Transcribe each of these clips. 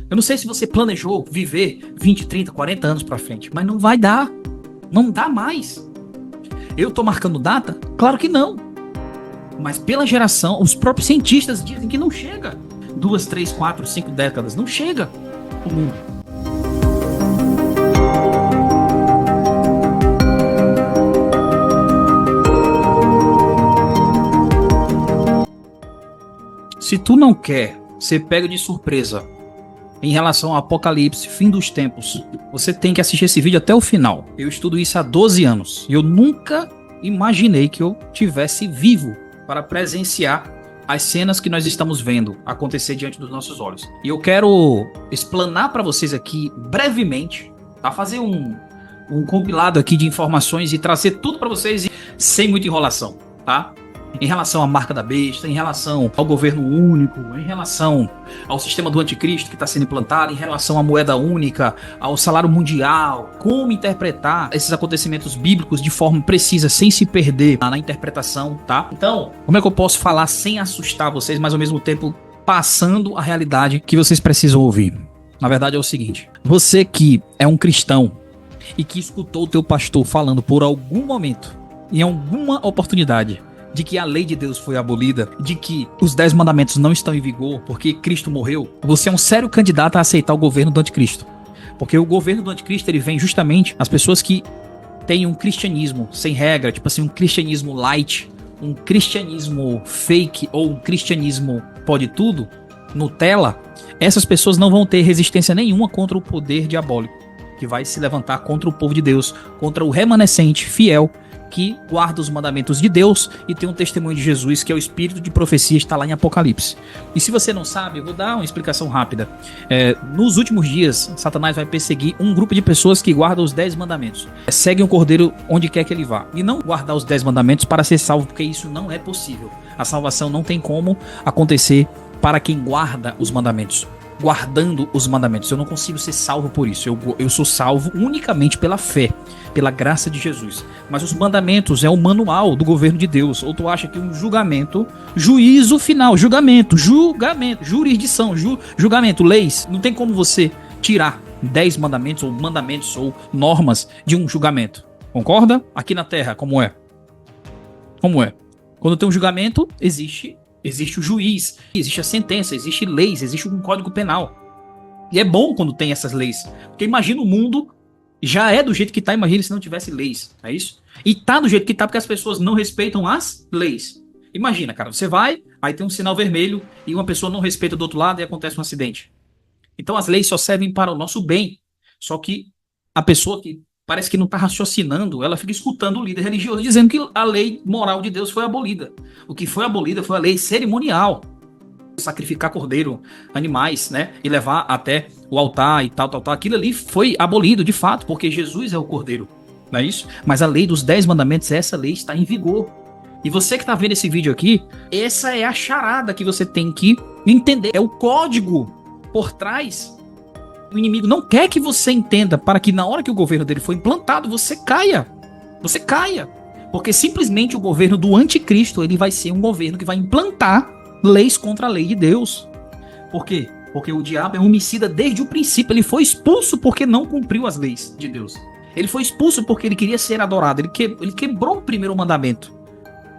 Eu não sei se você planejou viver 20, 30, 40 anos pra frente, mas não vai dar. Não dá mais. Eu tô marcando data? Claro que não. Mas pela geração, os próprios cientistas dizem que não chega. 2, 3, 4, 5 décadas. Não chega o mundo. Se tu não quer ser pego de surpresa em relação ao apocalipse, fim dos tempos, você tem que assistir esse vídeo até o final. Eu estudo isso há 12 anos e eu nunca imaginei que eu tivesse vivo para presenciar as cenas que nós estamos vendo acontecer diante dos nossos olhos. E eu quero explanar para vocês aqui brevemente, tá? Fazer um compilado aqui de informações e trazer tudo para vocês sem muita enrolação, tá? Em relação à marca da besta, em relação ao governo único, em relação ao sistema do anticristo que está sendo implantado, em relação à moeda única, ao salário mundial, como interpretar esses acontecimentos bíblicos de forma precisa, sem se perder na interpretação, tá? Então, como é que eu posso falar sem assustar vocês, mas ao mesmo tempo passando a realidade que vocês precisam ouvir? Na verdade é o seguinte, você que é um cristão e que escutou o teu pastor falando por algum momento, em alguma oportunidade, de que a lei de Deus foi abolida, de que os 10 mandamentos não estão em vigor porque Cristo morreu, você é um sério candidato a aceitar o governo do anticristo. Porque o governo do anticristo, ele vem justamente as pessoas que têm um cristianismo sem regra, tipo assim, um cristianismo light, um cristianismo fake ou um cristianismo pode tudo, Nutella. Essas pessoas não vão ter resistência nenhuma contra o poder diabólico que vai se levantar contra o povo de Deus, contra o remanescente fiel que guarda os mandamentos de Deus e tem um testemunho de Jesus, que é o espírito de profecia, está lá em Apocalipse. E se você não sabe, eu vou dar uma explicação rápida. Nos últimos dias, Satanás vai perseguir um grupo de pessoas que guardam os 10 mandamentos. Seguem o cordeiro onde quer que ele vá. E não guardar os 10 mandamentos para ser salvo, porque isso não é possível. A salvação não tem como acontecer para quem guarda os mandamentos. Guardando os mandamentos. Eu não consigo ser salvo por isso. Eu sou salvo unicamente pela fé, pela graça de Jesus. Mas os mandamentos é o manual do governo de Deus. Ou tu acha que um julgamento, juízo final, julgamento, jurisdição, julgamento, leis, não tem como você tirar 10 mandamentos ou normas de um julgamento. Concorda? Aqui na Terra, como é? Como é? Quando tem um julgamento, existe o juiz, existe a sentença, existe leis, existe um código penal. E é bom quando tem essas leis. Porque imagina o mundo já é do jeito que tá, imagina se não tivesse leis, é isso? E tá do jeito que tá porque as pessoas não respeitam as leis. Imagina, cara, você vai, aí tem um sinal vermelho e uma pessoa não respeita do outro lado e acontece um acidente. Então as leis só servem para o nosso bem. Só que a pessoa que parece que não está raciocinando, ela fica escutando o líder religioso dizendo que a lei moral de Deus foi abolida. O que foi abolida foi a lei cerimonial. Sacrificar cordeiro, animais, né? E levar até o altar e tal. Aquilo ali foi abolido de fato, porque Jesus é o cordeiro. Não é isso? Mas a lei dos 10 mandamentos, essa lei está em vigor. E você que está vendo esse vídeo aqui, essa é a charada que você tem que entender. É o código por trás. O inimigo não quer que você entenda para que na hora que o governo dele for implantado, você caia. Você caia. Porque simplesmente o governo do anticristo, ele vai ser um governo que vai implantar leis contra a lei de Deus. Por quê? Porque o diabo é homicida desde o princípio. Ele foi expulso porque não cumpriu as leis de Deus. Ele foi expulso porque ele queria ser adorado. Ele quebrou o primeiro mandamento.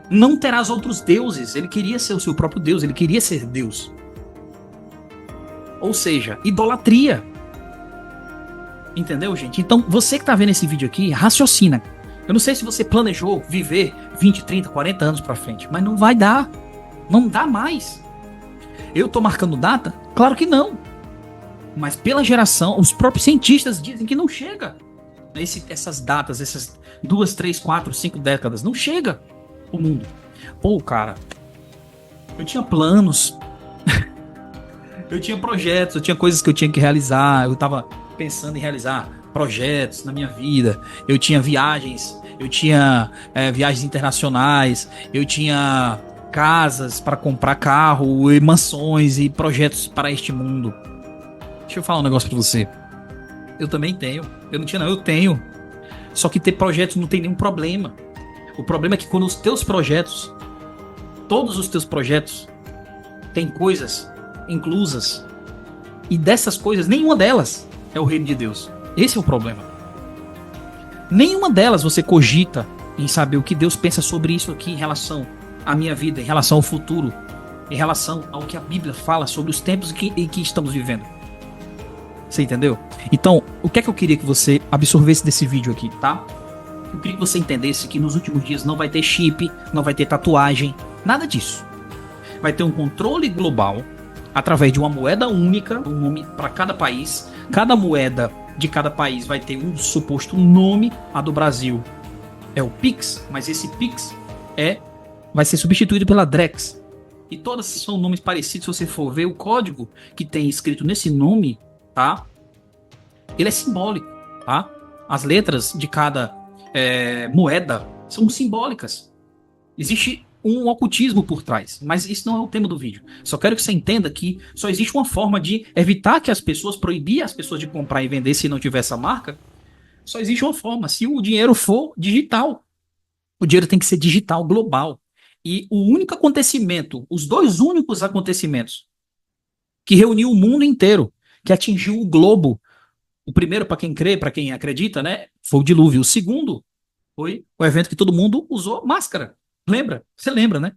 Não terás outros deuses. Ele queria ser o seu próprio Deus. Ele queria ser Deus. Ou seja, idolatria. Entendeu, gente? Então, você que tá vendo esse vídeo aqui, raciocina. Eu não sei se você planejou viver 20, 30, 40 anos pra frente, mas não vai dar. Não dá mais. Eu tô marcando data? Claro que não. Mas pela geração, os próprios cientistas dizem que não chega. Essas datas, essas 2, 3, 4, 5 décadas, não chega o mundo. Pô, cara, eu tinha planos, eu tinha projetos, eu tinha coisas que eu tinha que realizar, eu tava pensando em realizar projetos na minha vida, eu tinha viagens, viagens internacionais, eu tinha casas para comprar carro, e mansões e projetos para este mundo. Deixa eu falar um negócio pra você. Eu também tenho. Eu não tinha não, eu tenho. Só que ter projetos não tem nenhum problema. O problema é que quando os teus projetos, todos os teus projetos, tem coisas inclusas E dessas coisas, nenhuma delas é o reino de Deus. Esse é o problema. Nenhuma delas você cogita em saber o que Deus pensa sobre isso aqui em relação à minha vida, em relação ao futuro, em relação ao que a Bíblia fala sobre os tempos em que estamos vivendo. Você entendeu? Então, o que é que eu queria que você absorvesse desse vídeo aqui, tá? Eu queria que você entendesse que nos últimos dias não vai ter chip, não vai ter tatuagem, nada disso. Vai ter um controle global através de uma moeda única, um nome para cada país. Cada moeda de cada país vai ter um suposto nome. A do Brasil é o Pix, mas esse Pix vai ser substituído pela Drex. E todas são nomes parecidos. Se você for ver o código que tem escrito nesse nome, tá? Ele é simbólico, tá? As letras de cada moeda são simbólicas. Existe um ocultismo por trás, mas isso não é o tema do vídeo. Só quero que você entenda que só existe uma forma de evitar que as pessoas, proibir as pessoas de comprar e vender se não tiver essa marca. Só existe uma forma, se o dinheiro for digital. O dinheiro tem que ser digital, global. E o único acontecimento, os dois únicos acontecimentos que reuniu o mundo inteiro, que atingiu o globo, o primeiro, para quem crê, para quem acredita, né, foi o dilúvio. O segundo foi o evento que todo mundo usou máscara. Lembra? Você lembra, né?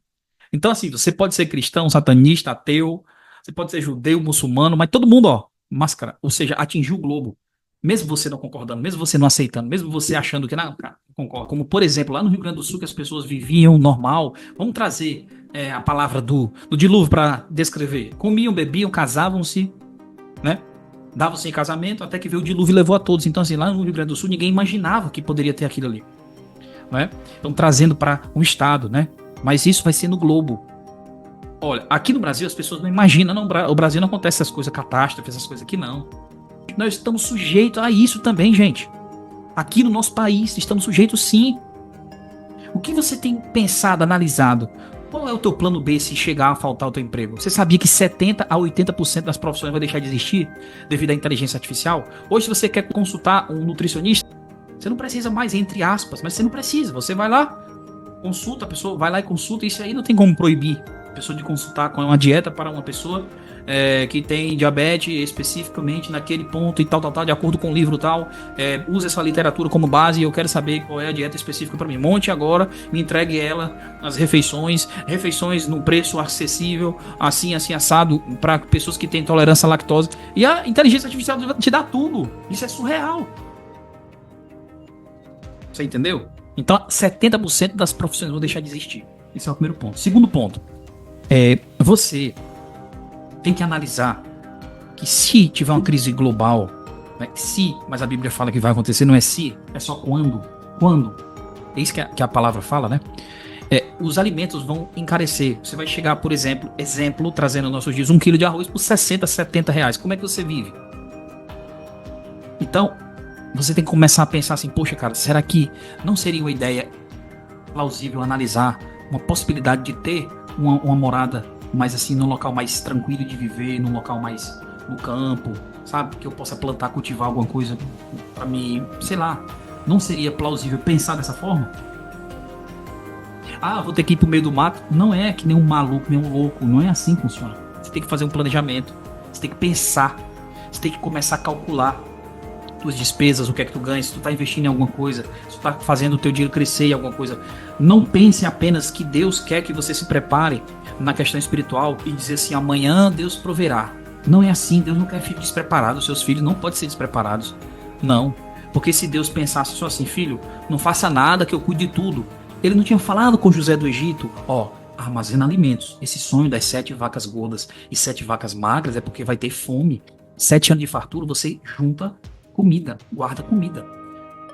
Então, assim, você pode ser cristão, satanista, ateu, você pode ser judeu, muçulmano, mas todo mundo, ó, máscara. Ou seja, atingiu o globo. Mesmo você não concordando, mesmo você não aceitando, mesmo você achando que não, cara, não concordo. Como, por exemplo, lá no Rio Grande do Sul, que as pessoas viviam normal. Vamos trazer a palavra do dilúvio para descrever. Comiam, bebiam, casavam-se, né? Davam-se em casamento, até que veio o dilúvio e levou a todos. Então, assim, lá no Rio Grande do Sul, ninguém imaginava que poderia ter aquilo ali. Né? Então, trazendo para um estado, né? Mas isso vai ser no globo. Olha, aqui no Brasil as pessoas não imaginam, não, o Brasil não acontece essas coisas, catástrofes, essas coisas aqui não. Nós estamos sujeitos a isso também, gente. Aqui no nosso país estamos sujeitos sim. O que você tem pensado, analisado? Qual é o teu plano B se chegar a faltar o teu emprego? Você sabia que 70 a 80% das profissões vai deixar de existir devido à inteligência artificial? Hoje, se você quer consultar um nutricionista, você não precisa mais, entre aspas, mas você não precisa. Você vai lá, consulta, a pessoa vai lá e consulta. Isso aí não tem como proibir a pessoa de consultar com uma dieta para uma pessoa que tem diabetes especificamente naquele ponto e tal, de acordo com o livro tal. Use essa literatura como base e eu quero saber qual é a dieta específica para mim. Monte agora, me entregue ela, as refeições no preço acessível, assim, assado, para pessoas que têm intolerância à lactose. E a inteligência artificial te dá tudo. Isso é surreal. Você entendeu? Então, 70% das profissões vão deixar de existir. Esse é o primeiro ponto. Segundo ponto, você tem que analisar que se tiver uma crise global, né, mas a Bíblia fala que vai acontecer, não é se, é só quando. Quando? É isso que a palavra fala, né? Os alimentos vão encarecer. Você vai chegar, por exemplo, trazendo aos nossos dias, 1 quilo de arroz por 60, 70 reais. Como é que você vive? Então, você tem que começar a pensar assim, poxa, cara, será que não seria uma ideia plausível analisar uma possibilidade de ter uma morada mais assim, num local mais tranquilo de viver, num local mais no campo, sabe? Que eu possa plantar, cultivar alguma coisa pra mim, sei lá. Não seria plausível pensar dessa forma? Ah, vou ter que ir pro meio do mato. Não é que nem um maluco, nem um louco. Não é assim que funciona. Você tem que fazer um planejamento. Você tem que pensar. Você tem que começar a calcular tuas despesas, o que é que tu ganha, se tu tá investindo em alguma coisa, se tu tá fazendo o teu dinheiro crescer em alguma coisa. Não pense apenas que Deus quer que você se prepare na questão espiritual e dizer assim, amanhã Deus proverá. Não é assim, Deus não quer filhos despreparados, seus filhos não podem ser despreparados. Não, porque se Deus pensasse só assim, filho, não faça nada que eu cuide de tudo. Ele não tinha falado com José do Egito, armazena alimentos. Esse sonho das 7 vacas gordas e 7 vacas magras é porque vai ter fome. 7 anos de fartura, você junta comida, guarda comida,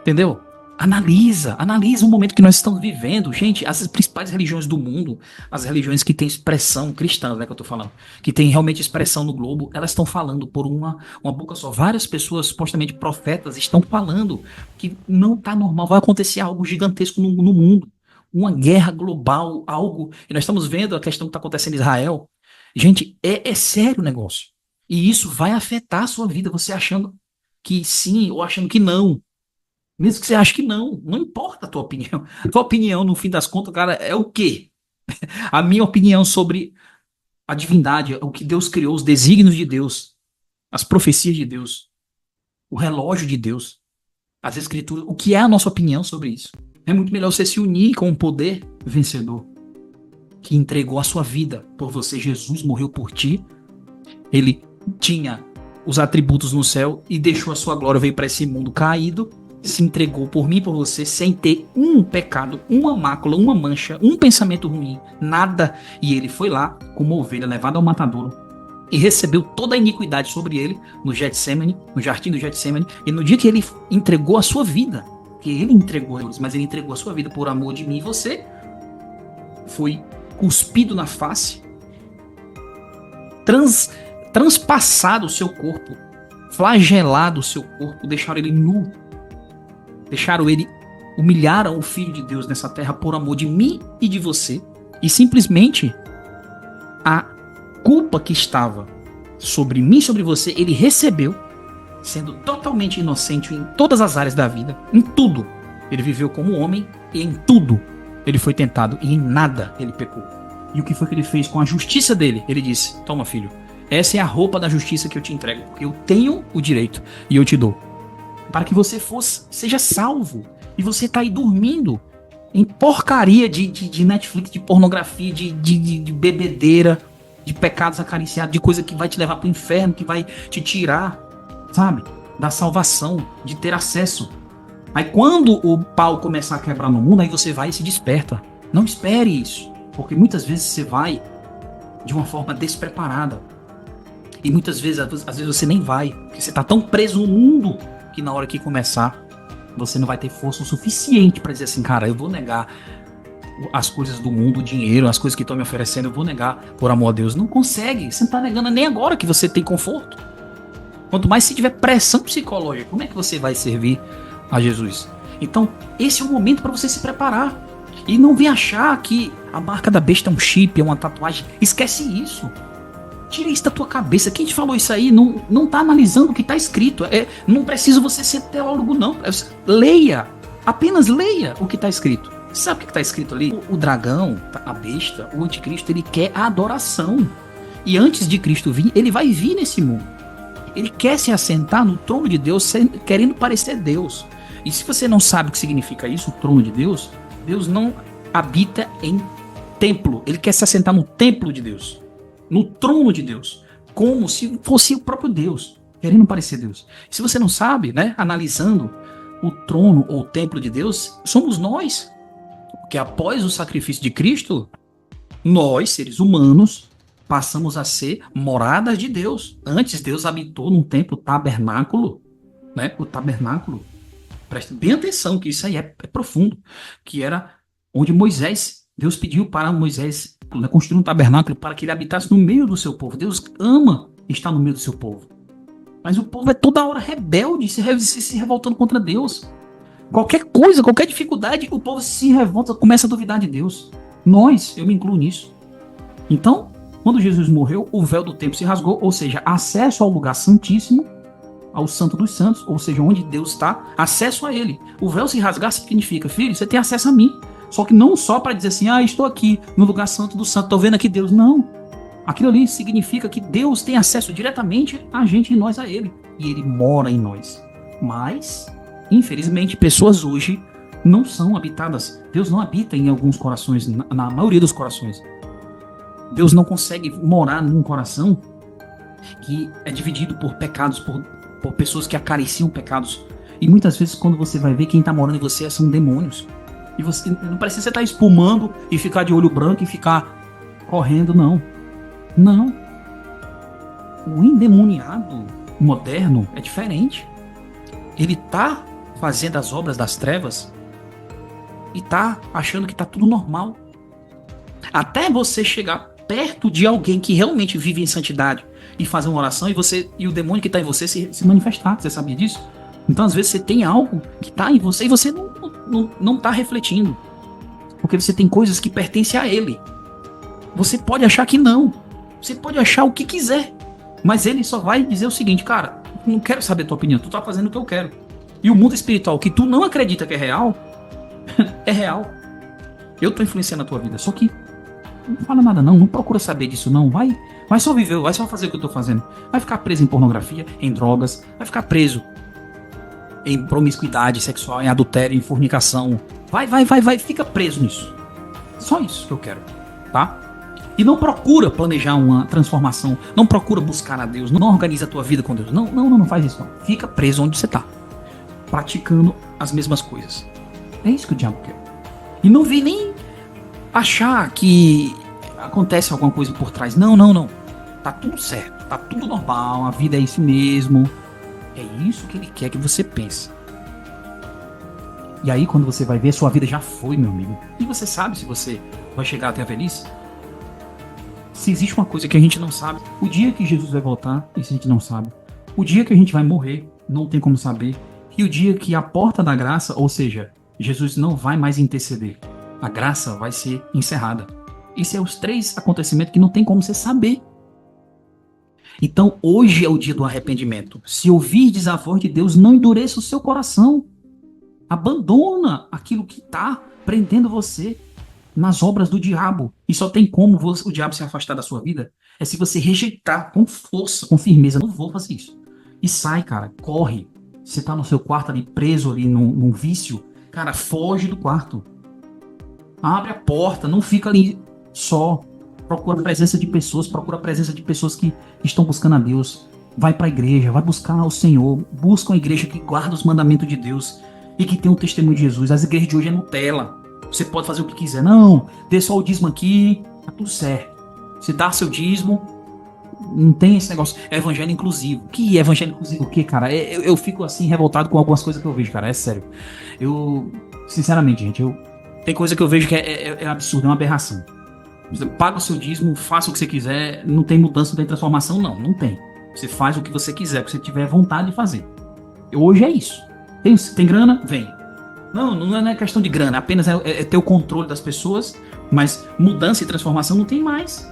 entendeu? Analisa o momento que nós estamos vivendo, gente. As principais religiões do mundo, as religiões que têm expressão cristãs, né, que eu tô falando, que tem realmente expressão no globo, elas estão falando por uma boca só. Várias pessoas, supostamente profetas, estão falando que não tá normal, vai acontecer algo gigantesco no mundo, uma guerra global, algo, e nós estamos vendo a questão que está acontecendo em Israel. Gente, é sério o negócio, e isso vai afetar a sua vida, você achando que sim ou achando que não. Mesmo que você ache que não importa a tua opinião. A tua opinião, no fim das contas, cara, é o quê? A minha opinião sobre a divindade, o que Deus criou, os desígnios de Deus. as profecias de Deus, o relógio de Deus, as escrituras, o que é a nossa opinião sobre isso? É muito melhor você se unir com o poder vencedor, que entregou a sua vida por você. Jesus morreu por ti, ele tinha os atributos no céu e deixou a sua glória, veio para esse mundo caído, se entregou por mim e por você, sem ter um pecado, uma mácula, uma mancha, um pensamento ruim, nada. E ele foi lá, como ovelha levada ao matadouro, e recebeu toda a iniquidade sobre ele no Getsemane, no jardim do Getsemane. E no dia que ele entregou a sua vida, que ele entregou a eles, mas ele entregou a sua vida por amor de mim e você, foi cuspido na face, transpassado o seu corpo, flagelado o seu corpo, deixaram ele nu, humilharam o Filho de Deus nessa terra por amor de mim e de você, e simplesmente a culpa que estava sobre mim e sobre você, ele recebeu, sendo totalmente inocente em todas as áreas da vida, em tudo. Ele viveu como homem e em tudo ele foi tentado e em nada ele pecou. E o que foi que ele fez com a justiça dele? Ele disse: toma, filho, essa é a roupa da justiça que eu te entrego, porque eu tenho o direito e eu te dou, para que você seja salvo. E você tá aí dormindo em porcaria de Netflix, de pornografia, de bebedeira, de pecados acariciados, de coisa que vai te levar pro inferno, que vai te tirar, sabe, da salvação, de ter acesso. Aí quando o pau começar a quebrar no mundo, aí você vai e se desperta. Não espere isso, porque muitas vezes você vai de uma forma despreparada. E muitas vezes, às vezes você nem vai, porque você tá tão preso no mundo que na hora que começar, você não vai ter força o suficiente para dizer assim: cara, eu vou negar as coisas do mundo, o dinheiro, as coisas que estão me oferecendo, eu vou negar por amor a Deus. Não consegue, você não tá negando nem agora que você tem conforto. Quanto mais se tiver pressão psicológica, como é que você vai servir a Jesus? Então, esse é o momento para você se preparar. E não vem achar que a marca da besta é um chip, é uma tatuagem. Esquece isso. Tira isso da tua cabeça. Quem te falou isso aí não tá analisando o que tá escrito. Não precisa você ser teólogo, não. Leia. Apenas leia o que tá escrito. Sabe o que tá escrito ali? O dragão, a besta, o anticristo, ele quer a adoração. E antes de Cristo vir, ele vai vir nesse mundo. Ele quer se assentar no trono de Deus, querendo parecer Deus. E se você não sabe o que significa isso, o trono de Deus, Deus não habita em templo. Ele quer se assentar no templo de Deus, no trono de Deus, como se fosse o próprio Deus, querendo parecer Deus. Se você não sabe, né, analisando o trono ou o templo de Deus, somos nós. Porque após o sacrifício de Cristo, nós, seres humanos, passamos a ser moradas de Deus. Antes, Deus habitou num templo, tabernáculo, né? O tabernáculo. Preste bem atenção, que isso aí é profundo. Que era onde Deus pediu para Moisés, né, construir um tabernáculo para que ele habitasse no meio do seu povo. Deus ama estar no meio do seu povo. Mas o povo é toda hora rebelde, se revoltando contra Deus. Qualquer coisa, qualquer dificuldade, o povo se revolta, começa a duvidar de Deus. Eu me incluo nisso. Então, quando Jesus morreu, o véu do templo se rasgou, ou seja, acesso ao lugar santíssimo, ao santo dos santos, ou seja, onde Deus está, acesso a ele. O véu se rasgar significa: filho, você tem acesso a mim. Só que não só para dizer assim: estou aqui no lugar santo do santo, estou vendo aqui Deus. Não. Aquilo ali significa que Deus tem acesso diretamente a gente e nós a ele. E ele mora em nós. Mas, infelizmente, pessoas hoje não são habitadas. Deus não habita em alguns corações, na maioria dos corações. Deus não consegue morar num coração que é dividido por pecados, por pessoas que acariciam pecados. E muitas vezes, quando você vai ver, quem está morando em você são demônios. E você não precisa você estar espumando e ficar de olho branco e ficar correndo, não. Não. O endemoniado moderno é diferente. Ele está fazendo as obras das trevas e está achando que está tudo normal. Até você chegar perto de alguém que realmente vive em santidade e fazer uma oração e o demônio que está em você se manifestar. Você sabia disso? Então, às vezes, você tem algo que está em você e você não está refletindo. Porque você tem coisas que pertencem a ele. Você pode achar que não. Você pode achar o que quiser. Mas ele só vai dizer o seguinte: cara, não quero saber a tua opinião. Tu tá fazendo o que eu quero. E o mundo espiritual que tu não acredita que é real, é real. Eu tô influenciando a tua vida. Só que não fala nada não procura saber disso não. Vai Vai só viver, vai só fazer o que eu tô fazendo. Vai ficar preso em pornografia, em drogas, vai ficar preso em promiscuidade sexual, em adultério, em fornicação. Vai, fica preso nisso. Só isso que eu quero, tá? E não procura planejar uma transformação, não procura buscar a Deus, não organiza a tua vida com Deus. Não faz isso não. Fica preso onde você tá, praticando as mesmas coisas. É isso que o diabo quer. E não vi nem achar que acontece alguma coisa por trás. Não. Tá tudo certo, tá tudo normal, a vida é isso mesmo. É isso que ele quer que você pense. E aí quando você vai ver, sua vida já foi, meu amigo. E você sabe se você vai chegar até a velhice? Se existe uma coisa que a gente não sabe, o dia que Jesus vai voltar, isso a gente não sabe. O dia que a gente vai morrer, não tem como saber. E o dia que a porta da graça, ou seja, Jesus não vai mais interceder. A graça vai ser encerrada. Esses são os 3 acontecimentos que não tem como você saber. Então, hoje é o dia do arrependimento. Se ouvirdes a voz de Deus, não endureça o seu coração. Abandona aquilo que está prendendo você nas obras do diabo. E só tem como o diabo se afastar da sua vida é se você rejeitar com força, com firmeza. Não vou fazer isso. E sai, cara. Corre. Você tá no seu quarto ali, preso ali num vício. Cara, foge do quarto. Abre a porta. Não fica ali só. Procura a presença de pessoas. Procura a presença de pessoas que estão buscando a Deus. Vai para a igreja. Vai buscar o Senhor. Busca uma igreja que guarda os mandamentos de Deus e que tem o testemunho de Jesus. As igrejas de hoje é Nutella. Você pode fazer o que quiser. Não, dê só o dízimo aqui, tá tudo certo. Você dá seu dízimo, não tem esse negócio. É evangelho inclusivo. Que evangelho inclusivo o quê, cara? Eu fico assim revoltado com algumas coisas que eu vejo, cara. É sério. Eu, sinceramente, gente, tem coisa que eu vejo que é absurdo, é uma aberração. Você paga o seu dízimo, faça o que você quiser, não tem mudança, não tem transformação, não tem. Você faz o que você quiser, o que você tiver vontade de fazer. Hoje é isso. Tem grana? Vem. Não é questão de grana, apenas é ter o controle das pessoas, mas mudança e transformação não tem mais.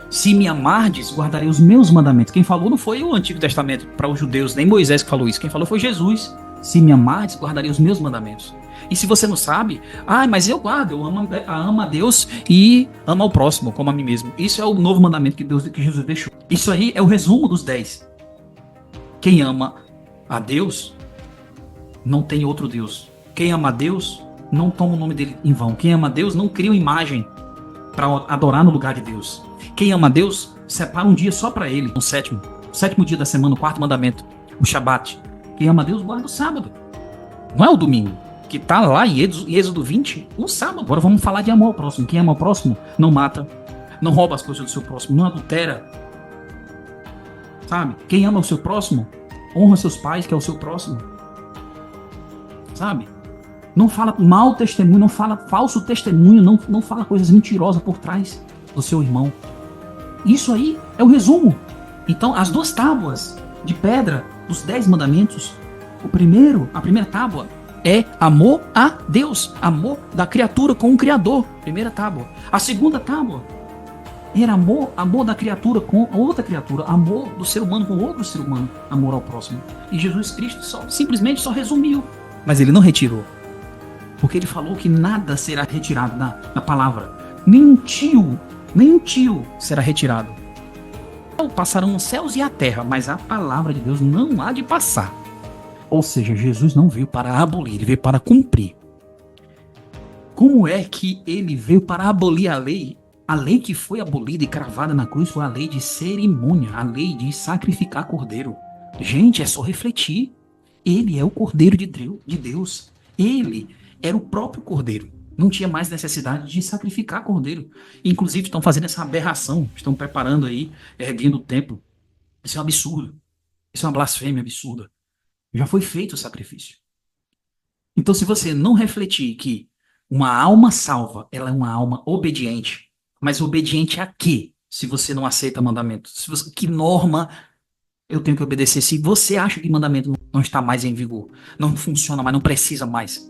Se me amardes, guardarei os meus mandamentos. Quem falou não foi o Antigo Testamento para os judeus, nem Moisés que falou isso. Quem falou foi Jesus. Se me amardes, guardarei os meus mandamentos. E se você não sabe, mas eu guardo, eu amo a Deus e amo ao próximo, como a mim mesmo. Isso é o novo mandamento que Jesus deixou. Isso aí é o resumo dos 10. Quem ama a Deus não tem outro Deus. Quem ama a Deus não toma o nome dele em vão. Quem ama a Deus não cria uma imagem para adorar no lugar de Deus. Quem ama a Deus separa um dia só para ele, o sétimo dia da semana, o 4º mandamento, o Shabat. Quem ama a Deus guarda o sábado. Não é o domingo, que tá lá em Êxodo 20, o sábado. Agora vamos falar de amor ao próximo. Quem ama ao próximo não mata, não rouba as coisas do seu próximo, não adultera. Sabe? Quem ama o seu próximo honra seus pais, que é o seu próximo. Sabe? Não fala mau testemunho, não fala falso testemunho, não fala coisas mentirosas por trás do seu irmão. Isso aí é o resumo. Então, as 2 tábuas de pedra dos 10 mandamentos, a primeira tábua é amor a Deus, amor da criatura com o Criador, primeira tábua. A segunda tábua era amor da criatura com outra criatura, amor do ser humano com outro ser humano, amor ao próximo. E Jesus Cristo simplesmente resumiu. Mas ele não retirou. Porque ele falou que nada será retirado da palavra. Nem um tio será retirado. Passarão os céus e a terra, mas a palavra de Deus não há de passar. Ou seja, Jesus não veio para abolir, ele veio para cumprir. Como é que ele veio para abolir a lei? A lei que foi abolida e cravada na cruz foi a lei de cerimônia, a lei de sacrificar cordeiro. Gente, é só refletir. Ele é o Cordeiro de Deus. Ele era o próprio Cordeiro. Não tinha mais necessidade de sacrificar Cordeiro. Inclusive estão fazendo essa aberração. Estão preparando aí, erguendo o templo. Isso é um absurdo. Isso é uma blasfêmia absurda. Já foi feito o sacrifício. Então, se você não refletir que uma alma salva, ela é uma alma obediente. Mas obediente a quê? Se você não aceita mandamento? Que norma eu tenho que obedecer? Se você acha que mandamento não está mais em vigor, não funciona mais, não precisa mais.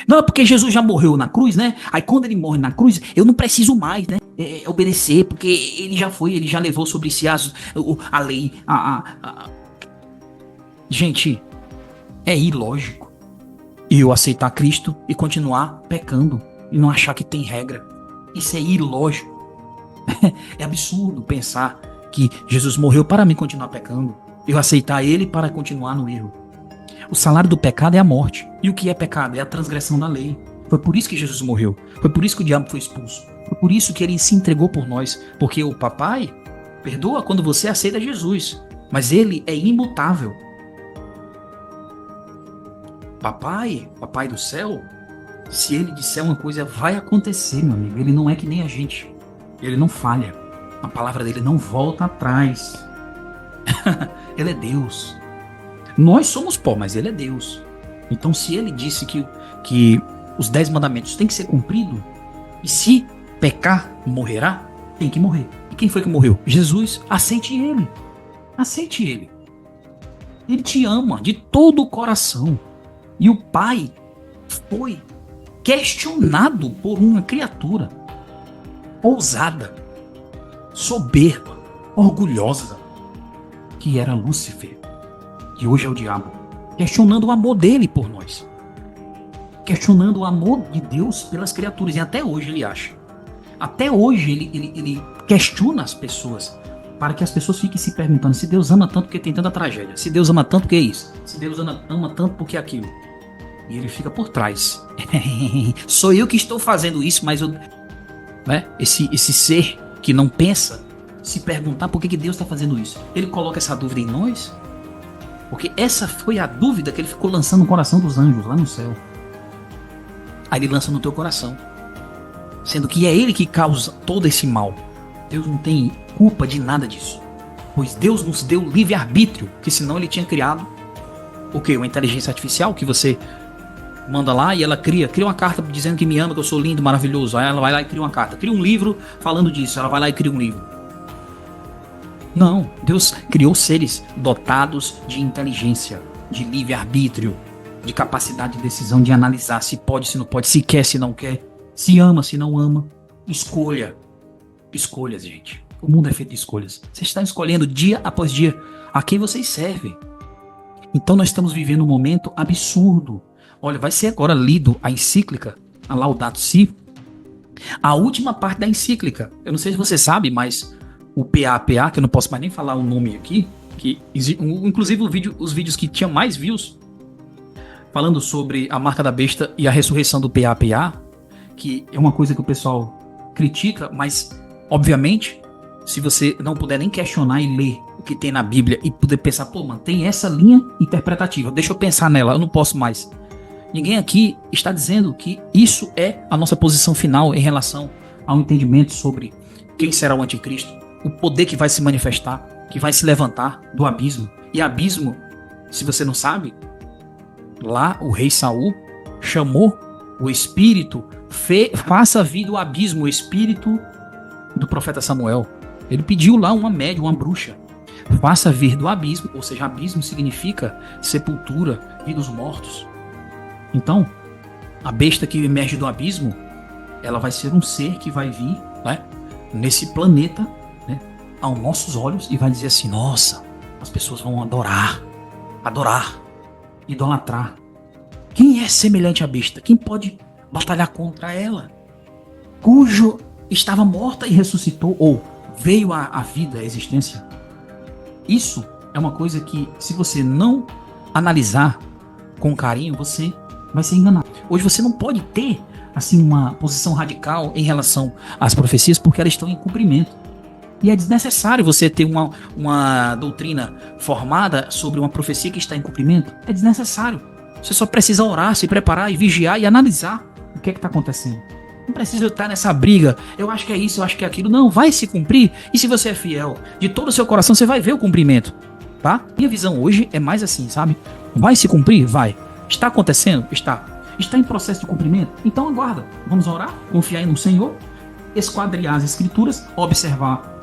Não, é porque Jesus já morreu na cruz, né? Aí quando ele morre na cruz, eu não preciso mais, né? Obedecer, porque ele já levou sobre si a lei. Gente, é ilógico eu aceitar Cristo e continuar pecando e não achar que tem regra. Isso é ilógico. É absurdo pensar que Jesus morreu para mim continuar pecando, eu aceitar ele para continuar no erro. O salário do pecado é a morte. E o que é pecado? É a transgressão da lei. Foi por isso que Jesus morreu. Foi por isso que o diabo foi expulso. Foi por isso que ele se entregou por nós. Porque o papai perdoa quando você aceita Jesus. Mas ele é imutável. Papai do céu, se ele disser uma coisa, vai acontecer, meu amigo. Ele não é que nem a gente. Ele não falha. A palavra dele não volta atrás. Ele é Deus. Nós somos pó, mas ele é Deus. Então, se ele disse que os 10 mandamentos têm que ser cumpridos, e se pecar, morrerá, tem que morrer. E quem foi que morreu? Jesus. Aceite ele. Aceite ele. Ele te ama de todo o coração. E o pai foi questionado por uma criatura ousada, soberba, orgulhosa, que era Lúcifer, que hoje é o diabo, questionando o amor dele por nós, questionando o amor de Deus pelas criaturas. E até hoje ele acha, até hoje ele questiona as pessoas, para que as pessoas fiquem se perguntando se Deus ama tanto porque tem tanta tragédia, se Deus ama tanto porque é isso, se Deus ama tanto porque é aquilo. E ele fica por trás. Sou eu que estou fazendo isso, mas eu, né? Esse ser que não pensa, se perguntar por que Deus está fazendo isso. Ele coloca essa dúvida em nós, porque essa foi a dúvida que ele ficou lançando no coração dos anjos lá no céu. Aí ele lança no teu coração, sendo que é ele que causa todo esse mal. Deus não tem culpa de nada disso, pois Deus nos deu livre-arbítrio, que senão ele tinha criado o quê? Uma inteligência artificial que você manda lá e ela cria uma carta dizendo que me ama, que eu sou lindo, maravilhoso. Aí ela vai lá e cria uma carta, cria um livro falando disso, ela vai lá e cria um livro. Não, Deus criou seres dotados de inteligência, de livre-arbítrio, de capacidade de decisão, de analisar se pode, se não pode, se quer, se não quer, se ama, se não ama. Escolhas, gente. O mundo é feito de escolhas. Você está escolhendo dia após dia a quem vocês servem. Então nós estamos vivendo um momento absurdo. Olha, vai ser agora lido a encíclica, a Laudato Si, a última parte da encíclica. Eu não sei se você sabe, mas o PAPA, que eu não posso mais nem falar o nome aqui, que inclusive os vídeos que tinham mais views, falando sobre a marca da besta e a ressurreição do PAPA, que é uma coisa que o pessoal critica, mas obviamente, se você não puder nem questionar e ler o que tem na Bíblia e poder pensar, pô, mano, tem essa linha interpretativa, deixa eu pensar nela, eu não posso mais. Ninguém aqui está dizendo que isso é a nossa posição final em relação ao entendimento sobre quem será o anticristo, o poder que vai se manifestar, que vai se levantar do abismo. E abismo, se você não sabe, lá o rei Saul chamou o espírito, faça vir do abismo o espírito do profeta Samuel. Ele pediu lá uma médium, uma bruxa, faça vir do abismo, ou seja, abismo significa sepultura, vida dos mortos. Então, a besta que emerge do abismo, ela vai ser um ser que vai vir, né, nesse planeta, né, aos nossos olhos e vai dizer assim, nossa, as pessoas vão adorar, idolatrar. Quem é semelhante à besta? Quem pode batalhar contra ela? Cujo estava morta e ressuscitou, ou veio à vida, à existência. Isso é uma coisa que, se você não analisar com carinho, você vai ser enganado. Hoje você não pode ter assim uma posição radical em relação às profecias, porque elas estão em cumprimento. E é desnecessário você ter uma doutrina formada sobre uma profecia que está em cumprimento. É desnecessário. Você só precisa orar, se preparar e vigiar e analisar o que está acontecendo. Não precisa estar nessa briga, eu acho que é isso, eu acho que é aquilo. Não, vai se cumprir. E se você é fiel de todo o seu coração, você vai ver o cumprimento, tá? Minha visão hoje é mais assim, sabe? Vai se cumprir? Vai. Está acontecendo? Está. Está em processo de cumprimento? Então aguarda. Vamos orar, confiar no Senhor, esquadriar as escrituras, observar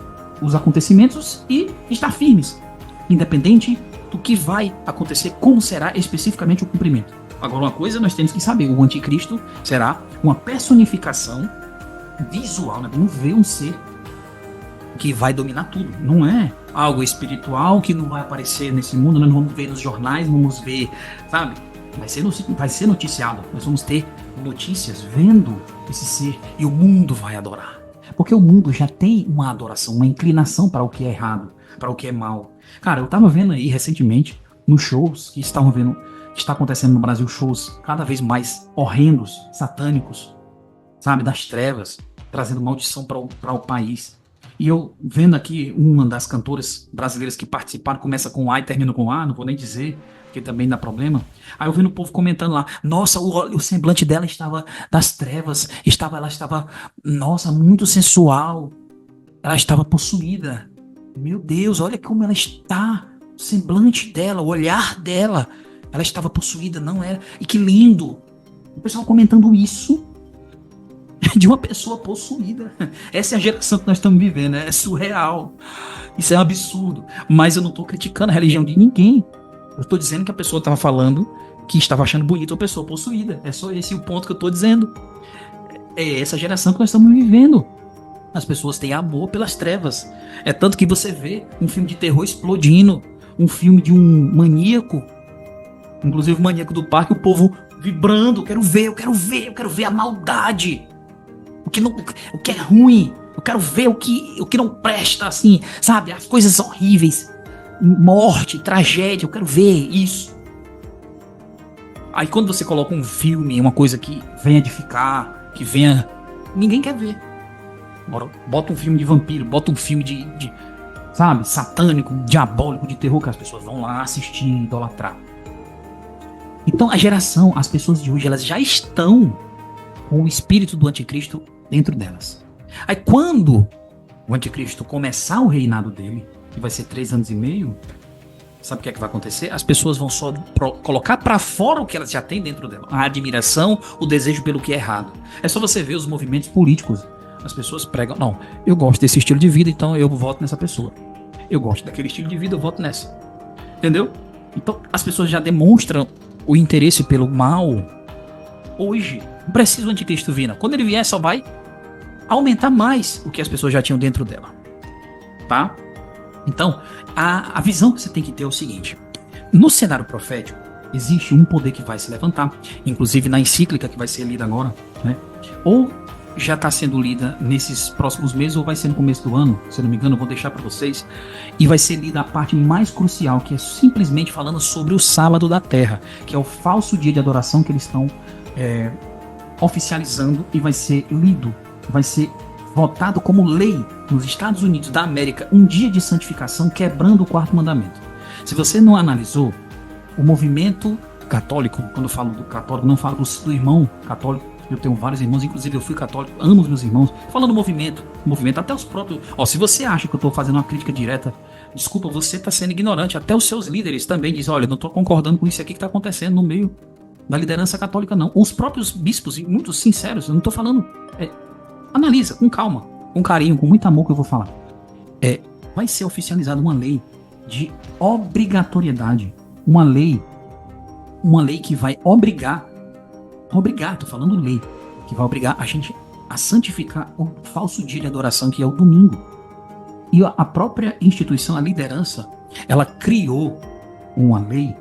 os acontecimentos e estar firmes, independente do que vai acontecer, como será especificamente o cumprimento. Agora, uma coisa nós temos que saber, o anticristo será uma personificação visual, né? Vamos ver um ser que vai dominar tudo, não é algo espiritual que não vai aparecer nesse mundo, nós não vamos ver nos jornais, vamos ver, sabe? Vai ser noticiado, nós vamos ter notícias vendo esse ser e o mundo vai adorar. Porque o mundo já tem uma adoração, uma inclinação para o que é errado, para o que é mal. Cara, eu tava vendo aí recentemente, nos shows que estavam vendo, que está acontecendo no Brasil, shows cada vez mais horrendos, satânicos, sabe, das trevas, trazendo maldição para o país. E eu vendo aqui uma das cantoras brasileiras que participaram, começa com A e termina com A, não vou nem dizer, porque também dá problema. Aí eu vendo o povo comentando lá, nossa, o semblante dela estava das trevas, ela estava, nossa, muito sensual, ela estava possuída. Meu Deus, olha como ela está, o semblante dela, o olhar dela, ela estava possuída, não era? E que lindo! O pessoal comentando isso de uma pessoa possuída. Essa é a geração que nós estamos vivendo, né? É surreal. Isso é um absurdo. Mas eu não estou criticando a religião de ninguém. Eu estou dizendo que a pessoa estava falando que estava achando bonita uma pessoa possuída. É só esse o ponto que eu estou dizendo. É essa geração que nós estamos vivendo. As pessoas têm amor pelas trevas. É tanto que você vê um filme de terror explodindo, um filme de um maníaco, inclusive o maníaco do parque, o povo vibrando, eu quero ver a maldade. O que é ruim, eu quero ver o que não presta, assim, sabe? As coisas horríveis, morte, tragédia, eu quero ver isso. Aí quando você coloca um filme, uma coisa que venha edificar, que venha... Ninguém quer ver. Bota um filme de vampiro, bota um filme de sabe, satânico, diabólico, de terror, que as pessoas vão lá assistir, idolatrar. Então as pessoas de hoje, elas já estão com o espírito do anticristo dentro delas. Aí quando o anticristo começar o reinado dele, que vai ser 3 anos e meio, sabe o que é que vai acontecer? As pessoas vão só colocar pra fora o que elas já têm dentro dela. A admiração, o desejo pelo que é errado. É só você ver os movimentos políticos. As pessoas pregam, não, eu gosto desse estilo de vida, então eu voto nessa pessoa. Eu gosto daquele estilo de vida, eu voto nessa. Entendeu? Então as pessoas já demonstram o interesse pelo mal hoje. Não precisa o anticristo vir, não. Quando ele vier, só vai aumentar mais o que as pessoas já tinham dentro dela. Tá? Então, a visão que você tem que ter é o seguinte. No cenário profético, existe um poder que vai se levantar. Inclusive na encíclica que vai ser lida agora, né? Ou já está sendo lida nesses próximos meses, ou vai ser no começo do ano, se não me engano, eu vou deixar para vocês. E vai ser lida a parte mais crucial, que é simplesmente falando sobre o sábado da terra, que é o falso dia de adoração que eles estão oficializando, e vai ser lido, vai ser votado como lei nos Estados Unidos da América, um dia de santificação, quebrando o 4º mandamento. Se você não analisou, o movimento católico, quando eu falo do católico, não falo do irmão católico. Eu tenho vários irmãos, inclusive eu fui católico, amo os meus irmãos. Falando do movimento, até os próprios... Se você acha que eu estou fazendo uma crítica direta, desculpa, você está sendo ignorante. Até os seus líderes também dizem, olha, não estou concordando com isso aqui que está acontecendo no meio da liderança católica, não. Os próprios bispos, muito sinceros, eu não estou falando... analisa, com calma, com carinho, com muito amor que eu vou falar. Vai ser oficializada uma lei de obrigatoriedade. Uma lei que vai obrigar, tô falando lei, que vai obrigar a gente a santificar o falso dia de adoração, que é o domingo. E a própria instituição, a liderança, ela criou uma lei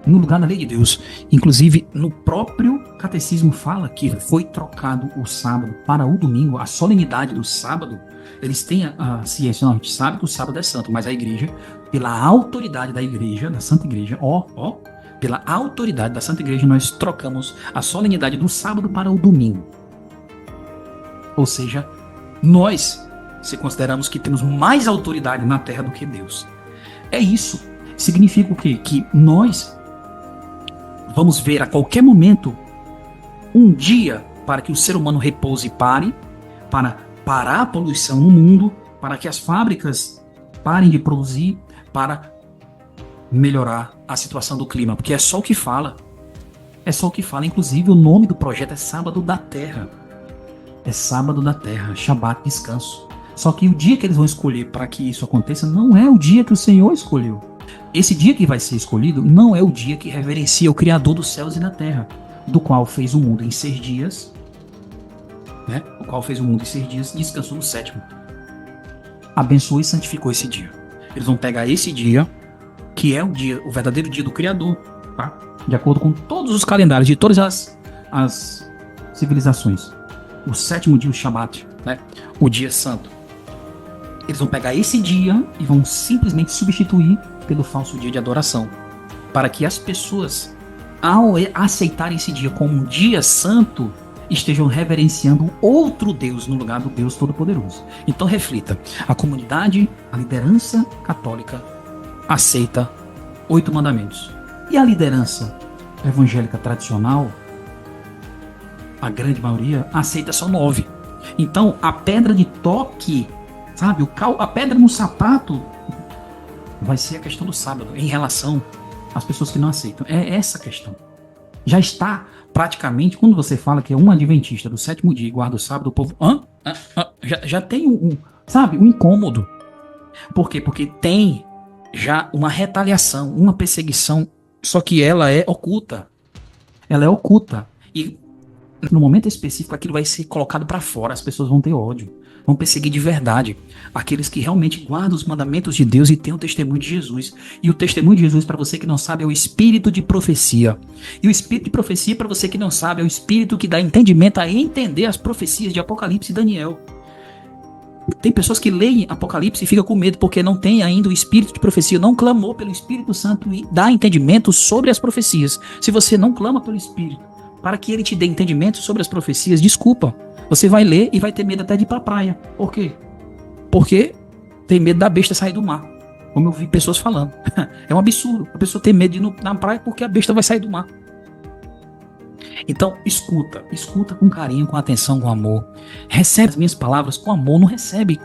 no lugar da lei de Deus. Inclusive, no próprio catecismo fala que foi trocado o sábado para o domingo, a solenidade do sábado. Eles têm a ciência, não, a gente sabe que o sábado é santo, mas a igreja, pela autoridade da igreja, da Santa Igreja, pela autoridade da Santa Igreja, nós trocamos a solenidade do sábado para o domingo. Ou seja, nós se consideramos que temos mais autoridade na terra do que Deus. É isso. Significa o quê? Que nós vamos ver a qualquer momento um dia para que o ser humano repouse e pare, para parar a poluição no mundo, para que as fábricas parem de produzir, para melhorar a situação do clima, porque é só o que fala. É só o que fala. Inclusive, o nome do projeto é Sábado da Terra. É Sábado da Terra, Shabat, descanso. Só que o dia que eles vão escolher para que isso aconteça não é o dia que o Senhor escolheu. Esse dia que vai ser escolhido não é o dia que reverencia o Criador dos céus e da terra, do qual fez o mundo em 6 dias, né? O qual fez o mundo em 6 dias e descansou no 7º. Abençoou e santificou esse dia. Eles vão pegar esse dia, que é o verdadeiro dia do Criador, tá? De acordo com todos os calendários de todas as civilizações. O 7º dia, o Shabat, né? O dia santo. Eles vão pegar esse dia e vão simplesmente substituir pelo falso dia de adoração, para que as pessoas, ao aceitarem esse dia como um dia santo, estejam reverenciando outro Deus no lugar do Deus Todo-Poderoso. Então reflita, a comunidade, a liderança católica aceita 8 mandamentos. E a liderança evangélica tradicional, a grande maioria, aceita só 9. Então a pedra de toque, sabe, a pedra no sapato vai ser a questão do sábado, em relação às pessoas que não aceitam. É essa a questão. Já está praticamente, quando você fala que é um adventista do 7º dia e guarda o sábado, o povo já tem um incômodo. Por quê? Porque tem já uma retaliação, uma perseguição, só que ela é oculta. Ela é oculta. E no momento específico aquilo vai ser colocado para fora, as pessoas vão ter ódio, vão perseguir de verdade aqueles que realmente guardam os mandamentos de Deus e têm o testemunho de Jesus. E o testemunho de Jesus, para você que não sabe, é o espírito de profecia. E o espírito de profecia, para você que não sabe, é o espírito que dá entendimento a entender as profecias de Apocalipse e Daniel. Tem pessoas que leem Apocalipse e ficam com medo porque não tem ainda o espírito de profecia, não clamou pelo Espírito Santo e dá entendimento sobre as profecias. Se você não clama pelo Espírito para que ele te dê entendimento sobre as profecias, desculpa, você vai ler e vai ter medo até de ir para a praia. Por quê? Porque tem medo da besta sair do mar, como eu vi pessoas falando. É um absurdo, a pessoa tem medo de ir na praia porque a besta vai sair do mar. Então, escuta com carinho, com atenção, com amor. Recebe as minhas palavras com amor, não recebe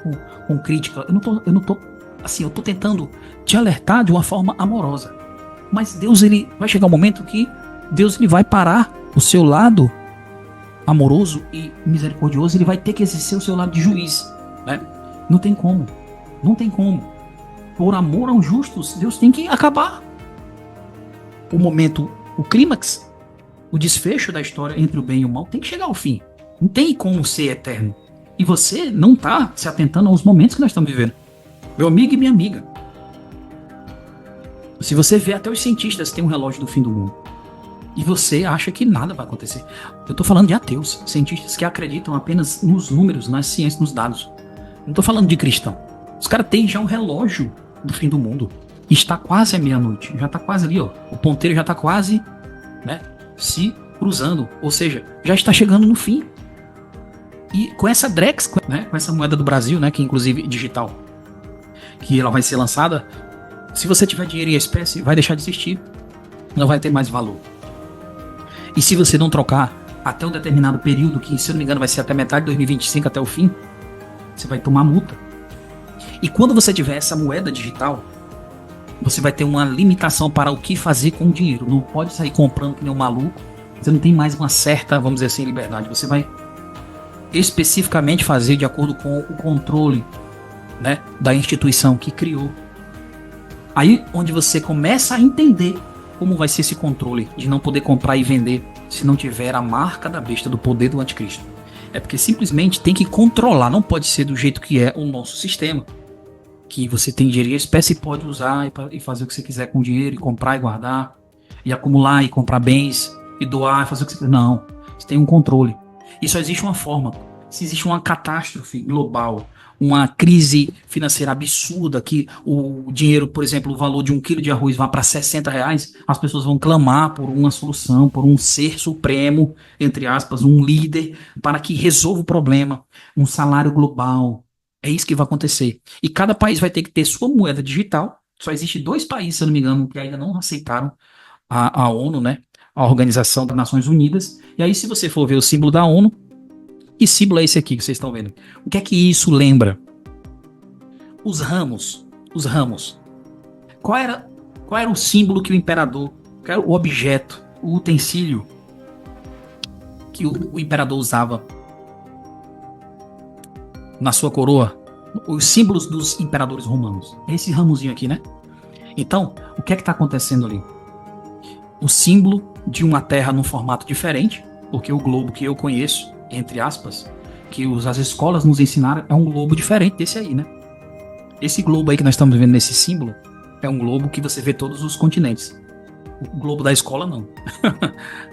com crítica. Eu tô tentando te alertar de uma forma amorosa. Mas Deus, ele vai chegar um momento que Deus, ele vai parar o seu lado amoroso e misericordioso, ele vai ter que exercer o seu lado de juiz, né? Não tem como. Por amor aos justos, Deus tem que acabar. O momento, o clímax, o desfecho da história entre o bem e o mal tem que chegar ao fim. Não tem como ser eterno. E você não está se atentando aos momentos que nós estamos vivendo. Meu amigo e minha amiga. Se você vê, até os cientistas têm um relógio do fim do mundo. E você acha que nada vai acontecer. Eu estou falando de ateus. Cientistas que acreditam apenas nos números, nas ciências, nos dados. Não estou falando de cristão. Os caras têm já um relógio do fim do mundo. E está quase a meia-noite. Já está quase ali, ó. O ponteiro já está quase, né, se cruzando, ou seja, já está chegando no fim. E com essa Drex, né, com essa moeda do Brasil, né, que inclusive é digital, que ela vai ser lançada, se você tiver dinheiro em espécie, vai deixar de existir, não vai ter mais valor. E se você não trocar até um determinado período, que se eu não me engano vai ser até metade de 2025, até o fim, você vai tomar multa. E quando você tiver essa moeda digital, você vai ter uma limitação para o que fazer com o dinheiro. Não pode sair comprando que nem um maluco. Você não tem mais uma certa, vamos dizer assim, liberdade. Você vai especificamente fazer de acordo com o controle, né, da instituição que criou. Aí onde você começa a entender como vai ser esse controle de não poder comprar e vender se não tiver a marca da besta, do poder do anticristo. É porque simplesmente tem que controlar. Não pode ser do jeito que é o nosso sistema, que você tem dinheiro em espécie e pode usar e fazer o que você quiser com o dinheiro, e comprar e guardar, e acumular e comprar bens, e doar e fazer o que você quiser. Não, você tem um controle. E só existe uma forma. Se existe uma catástrofe global, uma crise financeira absurda, que o dinheiro, por exemplo, o valor de 1 quilo de arroz vá para R$60, as pessoas vão clamar por uma solução, por um ser supremo, entre aspas, um líder, para que resolva o problema, um salário global. É isso que vai acontecer. E cada país vai ter que ter sua moeda digital. Só existe 2 países, se eu não me engano, que ainda não aceitaram a ONU, né? A Organização das Nações Unidas. E aí, se você for ver o símbolo da ONU, que símbolo é esse aqui que vocês estão vendo? O que é que isso lembra? Os ramos. Os ramos. Qual era o símbolo que o imperador, qual era o objeto, o utensílio que o imperador usava na sua coroa? Os símbolos dos imperadores romanos. Esse ramozinho aqui, né? Então, o que é que está acontecendo ali? O símbolo de uma terra num formato diferente, porque o globo que eu conheço, entre aspas, que as escolas nos ensinaram, é um globo diferente desse aí, né? Esse globo aí que nós estamos vendo nesse símbolo é um globo que você vê todos os continentes. O globo da escola não.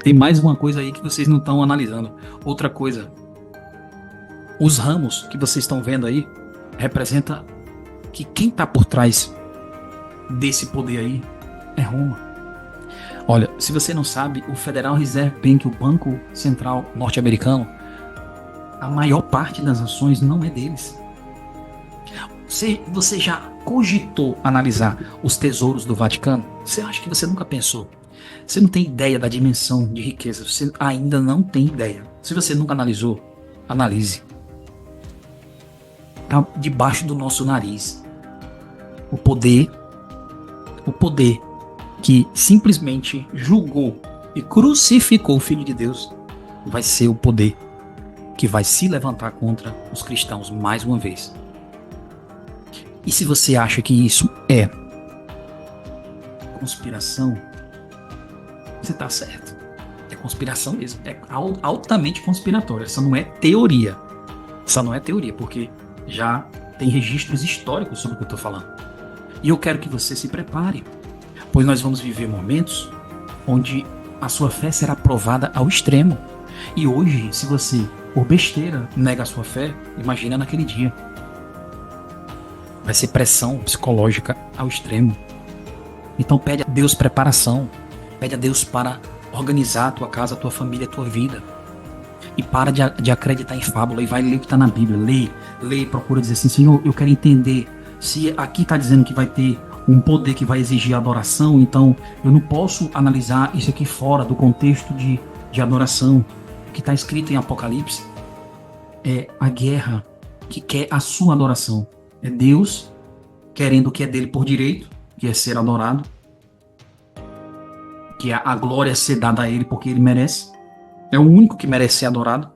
Tem mais uma coisa aí que vocês não estão analisando. Outra coisa. Os ramos que vocês estão vendo aí representa que quem está por trás desse poder aí é Roma. Olha, se você não sabe, o Federal Reserve Bank, o Banco Central norte-americano, a maior parte das ações não é deles. Você já cogitou analisar os tesouros do Vaticano? Você acha que você nunca pensou? Você não tem ideia da dimensão de riqueza. Você ainda não tem ideia. Se você nunca analisou, analise. Está debaixo do nosso nariz. O poder que simplesmente julgou e crucificou o Filho de Deus vai ser o poder que vai se levantar contra os cristãos mais uma vez. E se você acha que isso é conspiração, você está certo. É conspiração mesmo. É altamente conspiratória. Essa não é teoria. Porque já tem registros históricos sobre o que eu estou falando. E eu quero que você se prepare, pois nós vamos viver momentos onde a sua fé será provada ao extremo. E hoje, se você, por besteira, nega a sua fé, imagina naquele dia. Vai ser pressão psicológica ao extremo. Então pede a Deus preparação. Pede a Deus para organizar a tua casa, a tua família, a tua vida. E para de acreditar em fábula e vai ler o que está na Bíblia. Lê, procura dizer assim, Senhor, eu quero entender. Se aqui está dizendo que vai ter um poder que vai exigir adoração, então eu não posso analisar isso aqui fora do contexto de adoração. O que está escrito em Apocalipse é a guerra que quer a sua adoração. É Deus querendo o que é dele por direito, que é ser adorado, que a glória ser dada a ele porque ele merece. É o único que merece ser adorado.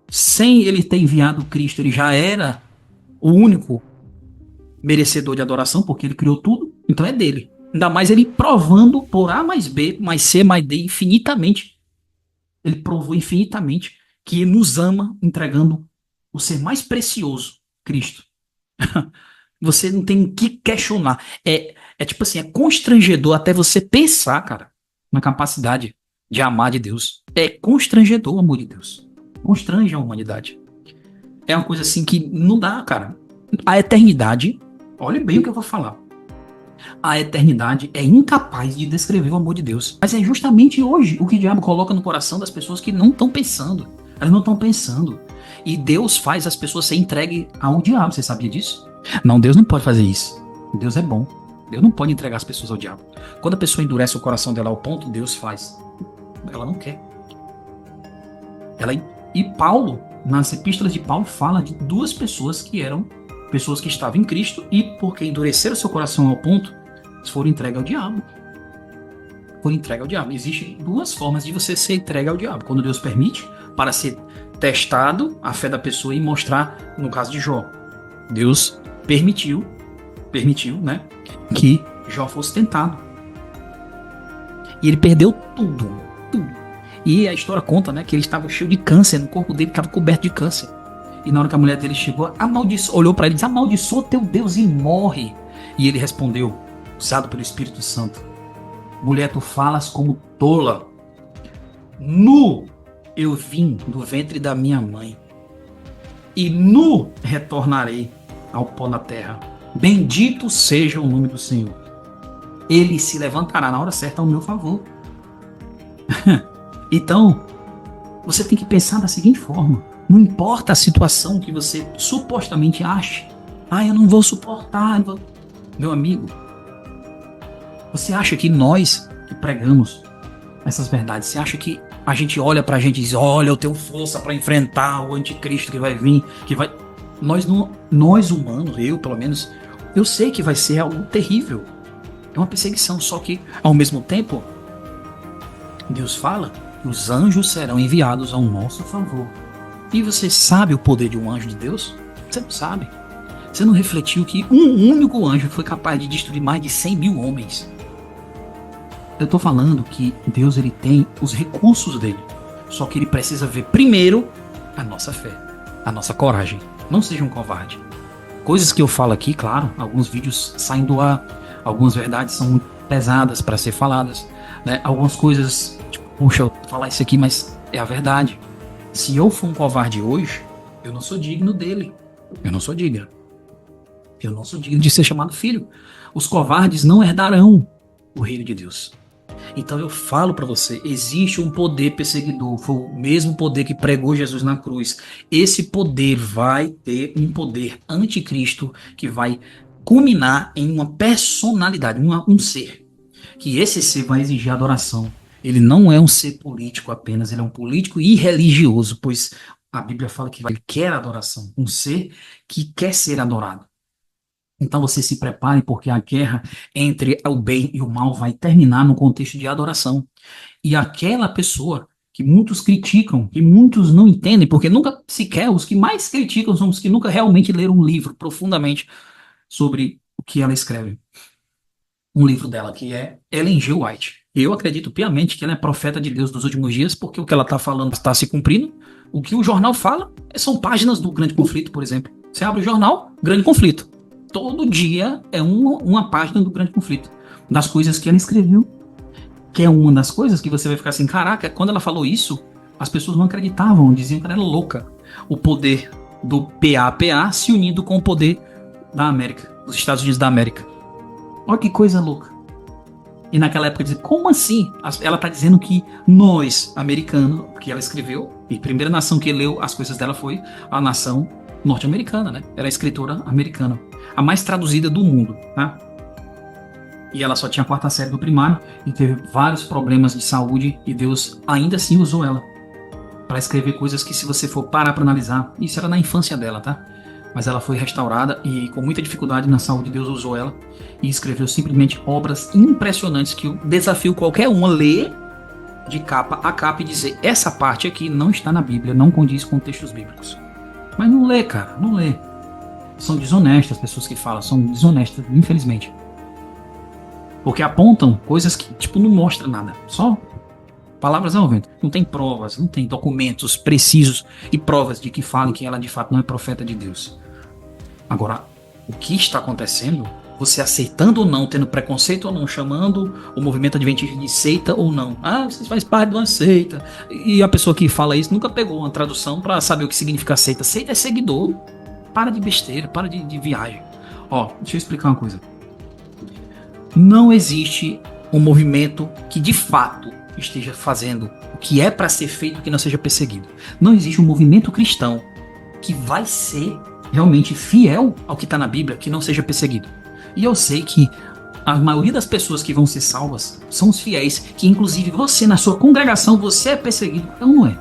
Sem ele ter enviado Cristo, ele já era o único merecedor de adoração, porque ele criou tudo, então é dele. Ainda mais ele provando por A mais B, mais C, mais D, infinitamente. Ele provou infinitamente que ele nos ama, entregando o ser mais precioso, Cristo. Você não tem o que questionar. É tipo assim, é constrangedor até você pensar, cara, na capacidade de amar de Deus. É constrangedor o amor de Deus. Constrange a humanidade. É uma coisa assim que não dá, cara. A eternidade, olha bem o que eu vou falar. A eternidade é incapaz de descrever o amor de Deus. Mas é justamente hoje o que o diabo coloca no coração das pessoas que não estão pensando. Elas não estão pensando. E Deus faz as pessoas ser entregues ao diabo. Você sabia disso? Não, Deus não pode fazer isso. Deus é bom. Deus não pode entregar as pessoas ao diabo. Quando a pessoa endurece o coração dela ao ponto, Deus faz. Ela não quer. E Paulo, nas epístolas de Paulo, fala de duas pessoas que eram pessoas que estavam em Cristo e porque endureceram seu coração ao ponto, foram entregues ao diabo. Foram entregues ao diabo. Existem duas formas de você ser entregue ao diabo. Quando Deus permite, para ser testado a fé da pessoa e mostrar, no caso de Jó, Deus permitiu, né, que Jó fosse tentado. E ele perdeu tudo. E a história conta, né, que ele estava cheio de câncer, no corpo dele estava coberto de câncer. E na hora que a mulher dele chegou, olhou para ele e disse: amaldiçoa teu Deus e morre. E ele respondeu, usado pelo Espírito Santo: mulher, tu falas como tola. Nu eu vim do ventre da minha mãe, e nu retornarei ao pó da terra. Bendito seja o nome do Senhor. Ele se levantará na hora certa ao meu favor. Então, você tem que pensar da seguinte forma: não importa a situação que você supostamente ache, eu não vou suportar. Meu amigo, você acha que nós que pregamos essas verdades, você acha que a gente olha pra gente e diz: olha, eu tenho força para enfrentar o anticristo que vai vir, nós humanos, eu pelo menos, eu sei que vai ser algo terrível. É uma perseguição, só que ao mesmo tempo Deus fala que os anjos serão enviados ao nosso favor. E você sabe o poder de um anjo de Deus? Você não sabe. Você não refletiu que um único anjo foi capaz de destruir mais de 100 mil homens. Eu estou falando que Deus, ele tem os recursos dele. Só que ele precisa ver primeiro a nossa fé, a nossa coragem. Não seja um covarde. Coisas que eu falo aqui, claro, alguns vídeos saem do ar, algumas verdades são muito pesadas para ser faladas, né? Algumas coisas, tipo, puxa, eu vou falar isso aqui, mas é a verdade. Se eu for um covarde hoje, Eu não sou digno dele. Eu não sou digno. Eu não sou digno de ser chamado filho. Os covardes não herdarão o reino de Deus. Então eu falo para você, existe um poder perseguidor, foi o mesmo poder que pregou Jesus na cruz. Esse poder vai ter um poder anticristo que vai culminar em uma personalidade, um ser. Que esse ser vai exigir adoração. Ele não é um ser político apenas, ele é um político e religioso, pois a Bíblia fala que ele quer adoração, um ser que quer ser adorado. Então você se prepare, porque a guerra entre o bem e o mal vai terminar no contexto de adoração. E aquela pessoa que muitos criticam, que muitos não entendem, porque nunca sequer os que mais criticam são os que nunca realmente leram um livro profundamente sobre o que ela escreve. Um livro dela, que é Ellen G. White. Eu acredito piamente que ela é profeta de Deus dos últimos dias, porque o que ela está falando está se cumprindo. O que o jornal fala são páginas do Grande Conflito, por exemplo. Você abre o jornal, Grande Conflito. Todo dia é uma página do Grande Conflito. Das coisas que ela escreveu. Que é uma das coisas que você vai ficar assim, caraca, quando ela falou isso, as pessoas não acreditavam, diziam que ela era louca. O poder do PAPA se unindo com o poder da América, dos Estados Unidos da América. Olha que coisa louca. E naquela época dizia, como assim? Ela está dizendo que nós, americanos, que ela escreveu, e a primeira nação que leu as coisas dela foi a nação norte-americana, né? Era a escritora americana, a mais traduzida do mundo, tá? E ela só tinha a 4ª série do primário e teve vários problemas de saúde e Deus ainda assim usou ela para escrever coisas que, se você for parar para analisar, isso era na infância dela, tá? Mas ela foi restaurada e com muita dificuldade na saúde Deus usou ela e escreveu simplesmente obras impressionantes que eu desafio qualquer um a ler de capa a capa e dizer, essa parte aqui não está na Bíblia, não condiz com textos bíblicos. Mas não lê, cara, não lê. São desonestas as pessoas que falam, são desonestas, infelizmente. Porque apontam coisas que, tipo, não mostram nada. Só palavras ao vento. Não tem provas, não tem documentos precisos e provas de que falem que ela de fato não é profeta de Deus. Agora, o que está acontecendo, você aceitando ou não, tendo preconceito ou não, chamando o movimento adventista de seita ou não. Ah, você faz parte de uma seita. E a pessoa que fala isso nunca pegou uma tradução para saber o que significa seita. Seita é seguidor. Para de besteira, para de viagem. Ó, deixa eu explicar uma coisa. Não existe um movimento que de fato esteja fazendo o que é para ser feito que não seja perseguido. Não existe um movimento cristão que vai ser realmente fiel ao que está na Bíblia, que não seja perseguido. E eu sei que a maioria das pessoas que vão ser salvas são os fiéis, que inclusive você na sua congregação, você é perseguido. Então não é.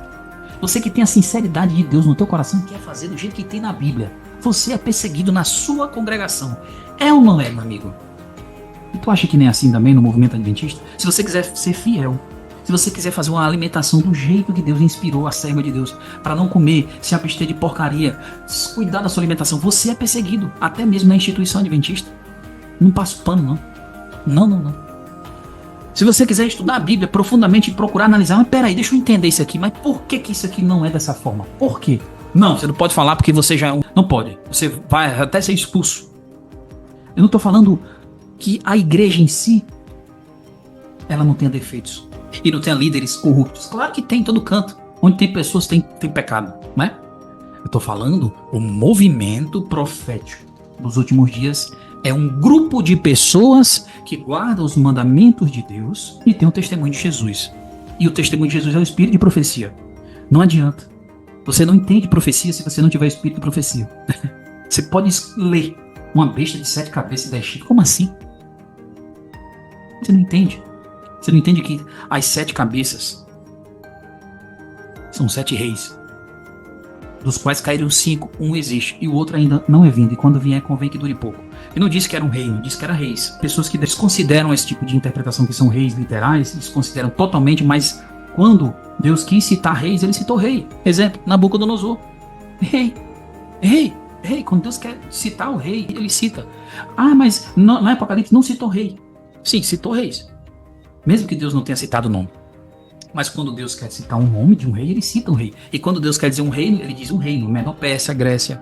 Você que tem a sinceridade de Deus no teu coração, quer fazer do jeito que tem na Bíblia. Você é perseguido na sua congregação. É ou não é, meu amigo? E tu acha que nem é assim também no movimento adventista? Se você quiser ser fiel, se você quiser fazer uma alimentação do jeito que Deus inspirou a serva de Deus, para não comer, se abster de porcaria, cuidar da sua alimentação, você é perseguido, até mesmo na instituição adventista. Não passa o pano, não. Não. Se você quiser estudar a Bíblia profundamente e procurar analisar, mas peraí, deixa eu entender isso aqui, mas por que isso aqui não é dessa forma? Por quê? Não, você não pode falar porque você já é um... Não pode, você vai até ser expulso. Eu não estou falando que a igreja em si, ela não tenha defeitos. E não tenha líderes corruptos. Claro que tem em todo canto. Onde tem pessoas, tem pecado, né? Eu tô falando, o movimento profético dos últimos dias é um grupo de pessoas que guardam os mandamentos de Deus e tem o testemunho de Jesus. E o testemunho de Jesus é o espírito de profecia. Não adianta. Você não entende profecia se você não tiver espírito de profecia. Você pode ler uma besta de 7 cabeças e 10 chifres. Como assim? Você não entende. Você não entende que as 7 cabeças são 7 reis, dos quais caíram 5, um existe e o outro ainda não é vindo, e quando vier convém que dure pouco. E não disse que era um reino, disse que era reis. Pessoas que desconsideram esse tipo de interpretação, que são reis literais, desconsideram totalmente, mas quando Deus quis citar reis, ele citou rei. Exemplo, Nabucodonosor. Rei. Quando Deus quer citar o rei, ele cita. Ah, mas no Apocalipse não citou rei. Sim, citou reis. Mesmo que Deus não tenha citado o nome. Mas quando Deus quer citar um nome de um rei, ele cita um rei. E quando Deus quer dizer um reino, ele diz um reino. Medo-Pérsia, Grécia.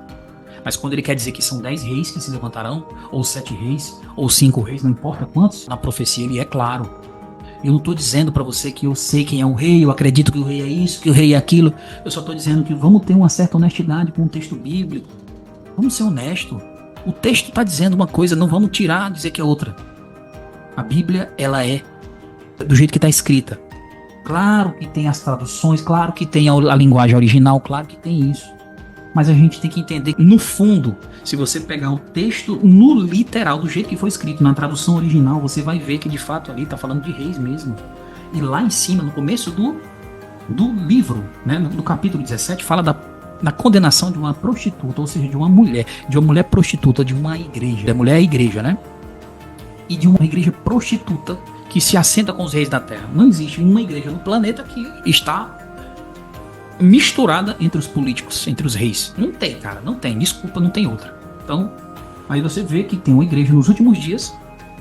Mas quando ele quer dizer que são 10 reis que se levantarão, ou 7 reis, ou 5 reis, não importa quantos, na profecia ele é claro. Eu não estou dizendo para você que eu sei quem é o rei, eu acredito que o rei é isso, que o rei é aquilo. Eu só estou dizendo que vamos ter uma certa honestidade com o texto bíblico. Vamos ser honestos. O texto está dizendo uma coisa, não vamos tirar e dizer que é outra. A Bíblia, ela é do jeito que está escrita. Claro que tem as traduções, claro que tem a linguagem original, claro que tem isso. Mas a gente tem que entender que, no fundo, se você pegar o texto no literal, do jeito que foi escrito, na tradução original, você vai ver que de fato ali está falando de reis mesmo. E lá em cima, no começo do livro, né, no capítulo 17, fala da condenação de uma prostituta, ou seja, de uma mulher prostituta, de uma igreja. A mulher é a igreja, né? E de uma igreja prostituta que se assenta com os reis da terra. Não existe uma igreja no planeta que está misturada entre os políticos, entre os reis. Não tem, cara, não tem. Desculpa, não tem outra. Então, aí você vê que tem uma igreja nos últimos dias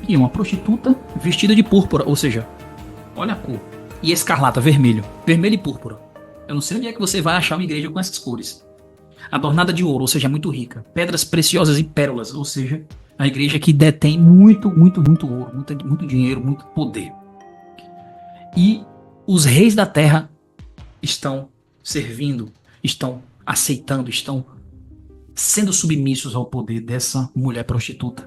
que é uma prostituta vestida de púrpura, ou seja, olha a cor. E escarlata, vermelho. Vermelho e púrpura. Eu não sei onde é que você vai achar uma igreja com essas cores. Adornada de ouro, ou seja, muito rica. Pedras preciosas e pérolas, ou seja, a igreja que detém muito, muito, muito ouro, muito dinheiro, muito poder. E os reis da terra estão servindo, estão aceitando, estão sendo submissos ao poder dessa mulher prostituta.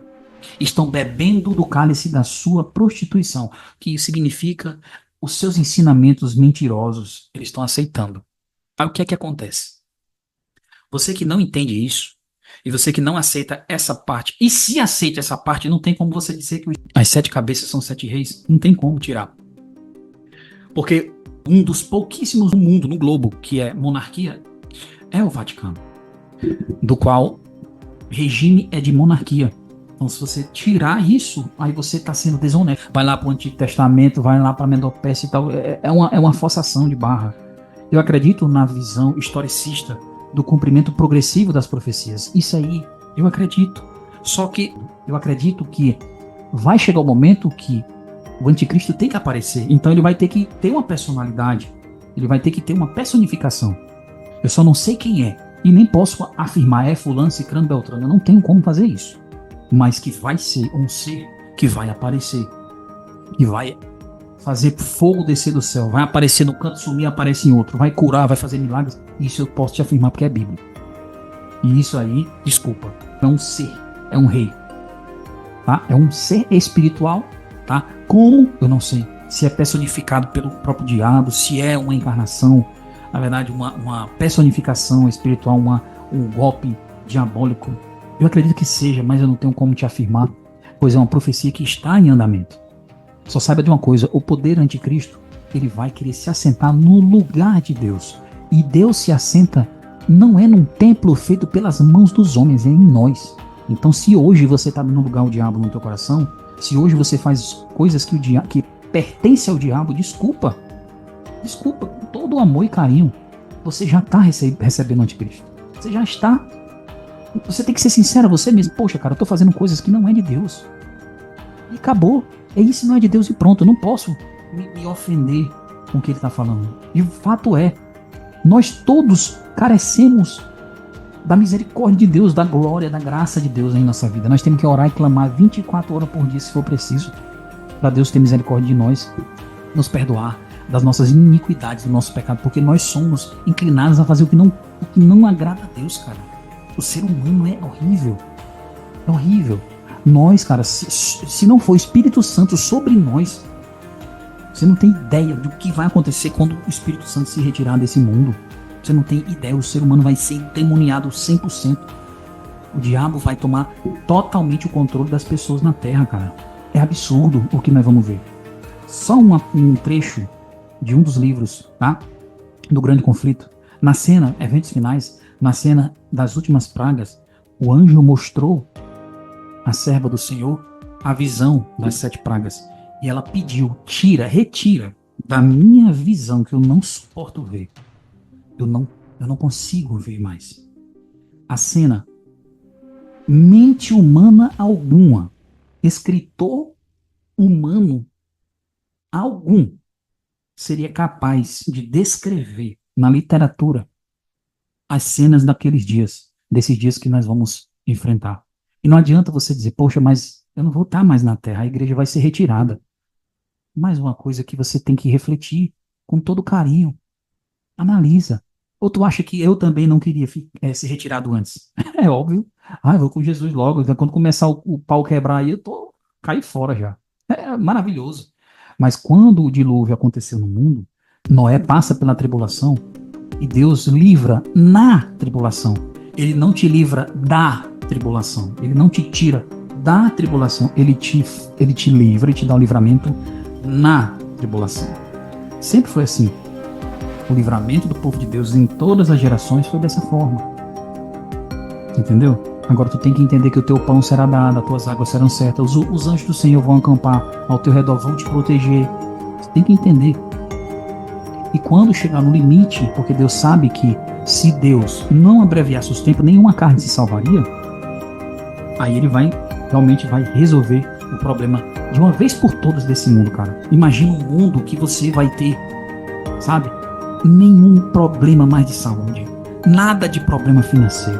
Estão bebendo do cálice da sua prostituição, que significa os seus ensinamentos mentirosos, eles estão aceitando. Aí o que é que acontece? Você que não entende isso, e você que não aceita essa parte, e se aceita essa parte, não tem como você dizer que as 7 cabeças são 7 reis, não tem como tirar. Porque um dos pouquíssimos no mundo, no globo, que é monarquia, é o Vaticano, do qual regime é de monarquia. Então, se você tirar isso, aí você está sendo desonesto. Vai lá para o Antigo Testamento, vai lá para a Medopécia e tal. É uma forçação de barra. Eu acredito na visão historicista do cumprimento progressivo das profecias. Isso aí, eu acredito. Só que eu acredito que vai chegar o momento que o anticristo tem que aparecer. Então ele vai ter que ter uma personalidade. Ele vai ter que ter uma personificação. Eu só não sei quem é. E nem posso afirmar, é fulano, cicrano, beltrano. Eu não tenho como fazer isso. Mas que vai ser um ser que vai aparecer. Que vai fazer fogo descer do céu. Vai aparecer no canto, sumir, aparece em outro. Vai curar, vai fazer milagres. Isso eu posso te afirmar porque é Bíblia. E isso aí, desculpa, é um ser. É um rei. Tá? É um ser espiritual. Tá? Como? Eu não sei. Se é personificado pelo próprio diabo, se é uma encarnação, na verdade, uma personificação espiritual, um golpe diabólico. Eu acredito que seja, mas eu não tenho como te afirmar, pois é uma profecia que está em andamento. Só saiba de uma coisa, o poder anticristo, ele vai querer se assentar no lugar de Deus. E Deus se assenta não é num templo feito pelas mãos dos homens, é em nós. Então, se hoje você está dando lugar ao diabo no teu coração, se hoje você faz coisas que pertencem ao diabo, desculpa, com todo o amor e carinho, você já está recebendo o anticristo. Você já está. Você tem que ser sincero a você mesmo. Poxa, cara, eu estou fazendo coisas que não é de Deus. E acabou. É isso, não é de Deus e pronto. Eu não posso me ofender com o que ele está falando. E o fato é, nós todos carecemos da misericórdia de Deus, da glória, da graça de Deus em nossa vida. Nós temos que orar e clamar 24 horas por dia, se for preciso, para Deus ter misericórdia de nós, nos perdoar das nossas iniquidades, do nosso pecado, porque nós somos inclinados a fazer o que não agrada a Deus, cara. O ser humano é horrível. É horrível. Nós, cara, se não for o Espírito Santo sobre nós, você não tem ideia do que vai acontecer quando o Espírito Santo se retirar desse mundo. Você não tem ideia, o ser humano vai ser endemoniado 100%. O diabo vai tomar totalmente o controle das pessoas na Terra, cara. É absurdo o que nós vamos ver. Só um trecho de um dos livros, tá? Do Grande Conflito. Na cena, eventos finais, na cena das últimas pragas, o anjo mostrou à serva do Senhor a visão das 7 pragas. E ela pediu, retira da minha visão, que eu não suporto ver. Eu não consigo ver mais. A cena, mente humana alguma, escritor humano algum, seria capaz de descrever na literatura as cenas daqueles dias, desses dias que nós vamos enfrentar. E não adianta você dizer, poxa, mas eu não vou estar mais na Terra, a igreja vai ser retirada. mais uma coisa que você tem que refletir com todo carinho. Analisa. Ou tu acha que eu também não queria ser retirado antes? É óbvio. Ah, eu vou com Jesus logo. Então, quando começar o pau quebrar aí, eu tô caí fora já. É maravilhoso. Mas quando o dilúvio aconteceu no mundo, Noé passa pela tribulação e Deus livra na tribulação. Ele não te livra da tribulação. Ele não te tira da tribulação. Ele te livra e te dá o livramento na tribulação. Sempre foi assim. O livramento do povo de Deus em todas as gerações foi dessa forma. Entendeu? Agora tu tem que entender que o teu pão será dado, as tuas águas serão certas, os anjos do Senhor vão acampar ao teu redor, vão te proteger. Você tem que entender. E quando chegar no limite, porque Deus sabe que se Deus não abreviasse os tempos, nenhuma carne se salvaria, aí ele realmente vai resolver o problema de uma vez por todas desse mundo, cara. Imagina um mundo que você vai ter, sabe? Nenhum problema mais de saúde, nada de problema financeiro,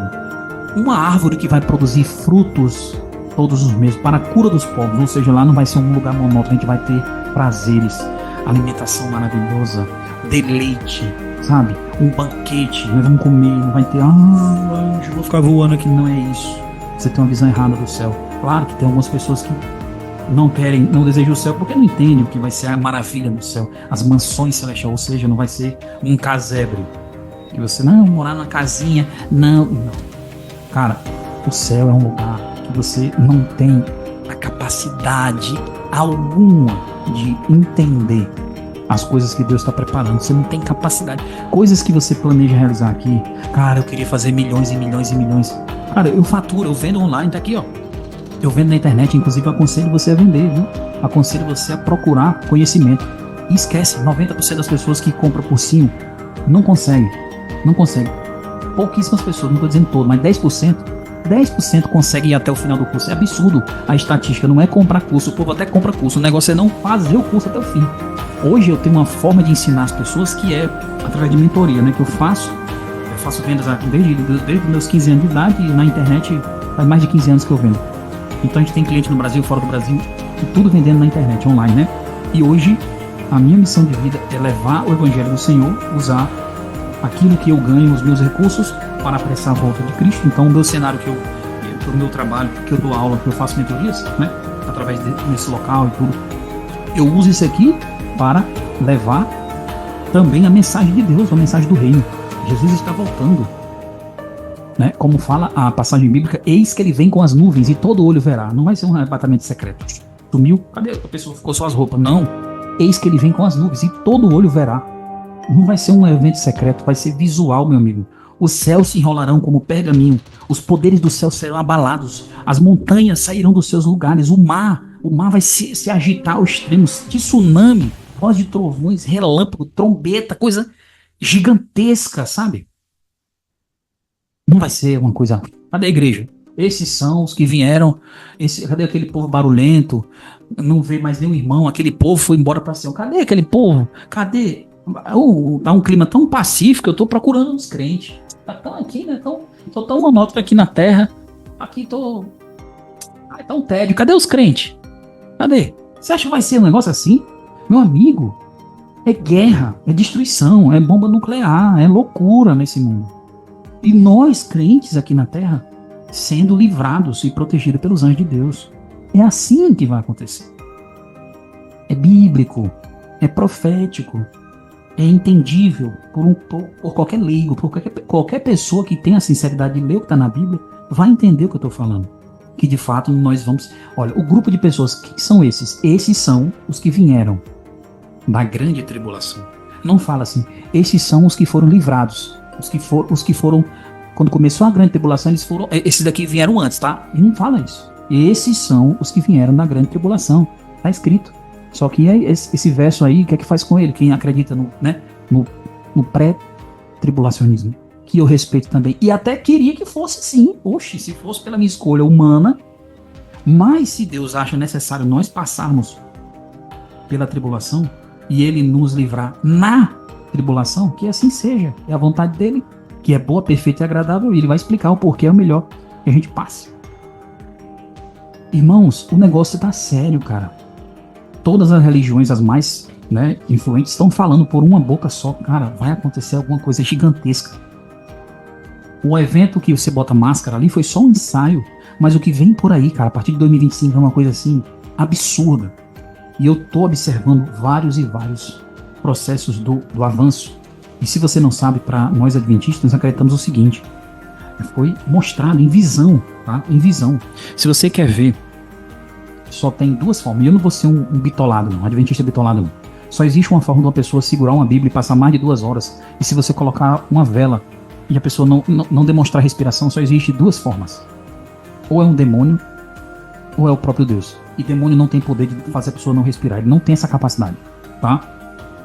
uma árvore que vai produzir frutos todos os meses para a cura dos povos, ou seja, lá não vai ser um lugar monótono, a gente vai ter prazeres, alimentação maravilhosa, deleite, sabe? Um banquete, nós vamos comer, não vai ter, anjo, vou ficar voando aqui, não é isso. Você tem uma visão errada do céu. Claro que tem algumas pessoas que não desejam o céu porque não entendem o que vai ser a maravilha no céu, as mansões celestiais, ou seja, não vai ser um casebre. E você, não, morar numa casinha, não. Cara, o céu é um lugar que você não tem a capacidade alguma de entender as coisas que Deus está preparando. Você não tem capacidade. Coisas que você planeja realizar aqui. Cara, eu queria fazer milhões e milhões e milhões. Cara, eu faturo, eu vendo online, tá aqui, ó. Eu vendo na internet, inclusive aconselho você a vender, viu? Aconselho você a procurar conhecimento. E esquece, 90% das pessoas que compram cursinho não conseguem. Não conseguem. Pouquíssimas pessoas, não estou dizendo todo, mas 10% conseguem ir até o final do curso. É absurdo a estatística, não é comprar curso. O povo até compra curso, o negócio é não fazer o curso até o fim. Hoje eu tenho uma forma de ensinar as pessoas que é através de mentoria, né? Que eu faço vendas desde meus 15 anos de idade e na internet faz mais de 15 anos que eu vendo. Então a gente tem cliente no Brasil, fora do Brasil, e tudo vendendo na internet, online, né? E hoje a minha missão de vida é levar o Evangelho do Senhor, usar aquilo que eu ganho, os meus recursos, para apressar a volta de Cristo. Então o meu cenário o meu trabalho, que eu dou aula, que eu faço mentorias, né? Através desse local e tudo, eu uso isso aqui para levar também a mensagem de Deus, a mensagem do reino. Jesus está voltando. Né? Como fala a passagem bíblica, eis que ele vem com as nuvens e todo olho verá. Não vai ser um arrebatamento secreto. Sumiu, cadê? A pessoa ficou só as roupas. Não. Eis que ele vem com as nuvens e todo olho verá. Não vai ser um evento secreto, vai ser visual, meu amigo. Os céus se enrolarão como pergaminho. Os poderes do céu serão abalados. As montanhas sairão dos seus lugares. O mar vai se agitar ao extremo. Tsunami, voz de trovões, relâmpago, trombeta, coisa gigantesca, sabe? Não vai ser uma coisa. Cadê a igreja? Esses são os que vieram. Cadê aquele povo barulhento? Não vê mais nenhum irmão. Aquele povo foi embora para céu. Cadê aquele povo? Cadê? Tá um clima tão pacífico. Eu tô procurando uns crentes. Tá tão aqui, né? Tô tão monótono aqui na terra. Aqui tô. Ai, tá um tédio. Cadê os crentes? Cadê? Você acha que vai ser um negócio assim? Meu amigo, é guerra, é destruição, é bomba nuclear, é loucura nesse mundo. E nós, crentes aqui na terra, sendo livrados e protegidos pelos anjos de Deus. É assim que vai acontecer. É bíblico, é profético, é entendível por qualquer leigo, por qualquer pessoa que tenha a sinceridade de ler o que está na Bíblia, vai entender o que eu estou falando. Que de fato nós vamos... Olha, o grupo de pessoas, que são esses? Esses são os que vieram da grande tribulação. Não fala assim, esses são os que foram livrados. Os que foram, quando começou a grande tribulação, esses daqui vieram antes, tá? E não fala isso. Esses são os que vieram da grande tribulação. Tá escrito. Só que esse verso aí, o que é que faz com ele? Quem acredita no pré-tribulacionismo, que eu respeito também. E até queria que fosse sim. Oxe, se fosse pela minha escolha humana. Mas se Deus acha necessário nós passarmos pela tribulação e ele nos livrar na tribulação, que assim seja. É a vontade dele, que é boa, perfeita e agradável, e ele vai explicar o porquê é o melhor que a gente passe. Irmãos, o negócio tá sério, cara. todas as religiões, as mais, né, influentes, estão falando por uma boca só. Cara, vai acontecer alguma coisa gigantesca. O evento que você bota máscara ali foi só um ensaio, mas o que vem por aí, cara, a partir de 2025 é uma coisa assim, absurda. E eu tô observando vários e vários processos do avanço. E se você não sabe, para nós adventistas, nós acreditamos o seguinte: foi mostrado em visão, tá? Em visão. Se você quer ver, só tem duas formas. E eu não vou ser um bitolado, não, um adventista bitolado, não. Só existe uma forma de uma pessoa segurar uma Bíblia e passar mais de 2 horas. E se você colocar uma vela e a pessoa não demonstrar respiração, só existe 2 formas. Ou é um demônio, ou é o próprio Deus. E demônio não tem poder de fazer a pessoa não respirar. Ele não tem essa capacidade, tá?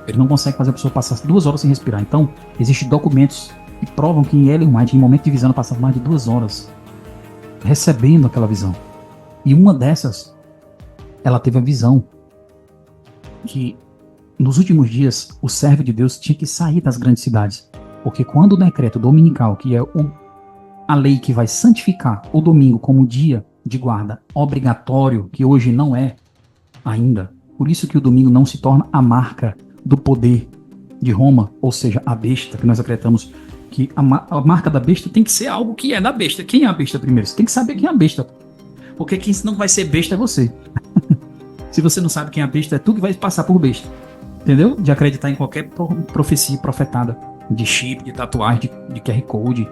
Ele não consegue fazer a pessoa passar 2 horas sem respirar. Então, existem documentos que provam que em Ellen White, em momento de visão, passava mais de 2 horas recebendo aquela visão. E uma dessas, ela teve a visão que nos últimos dias o servo de Deus tinha que sair das grandes cidades. Porque quando o decreto dominical, que é a lei que vai santificar o domingo como dia de guarda obrigatório, que hoje não é ainda, por isso que o domingo não se torna a marca do poder de Roma, ou seja, a besta, que nós acreditamos que a marca da besta tem que ser algo que é da besta. Quem é a besta primeiro? Você tem que saber quem é a besta, porque quem não vai ser besta é você. Se você não sabe quem é a besta, é tu que vai passar por besta, entendeu? De acreditar em qualquer profecia profetada, de chip, de tatuagem, de QR Code.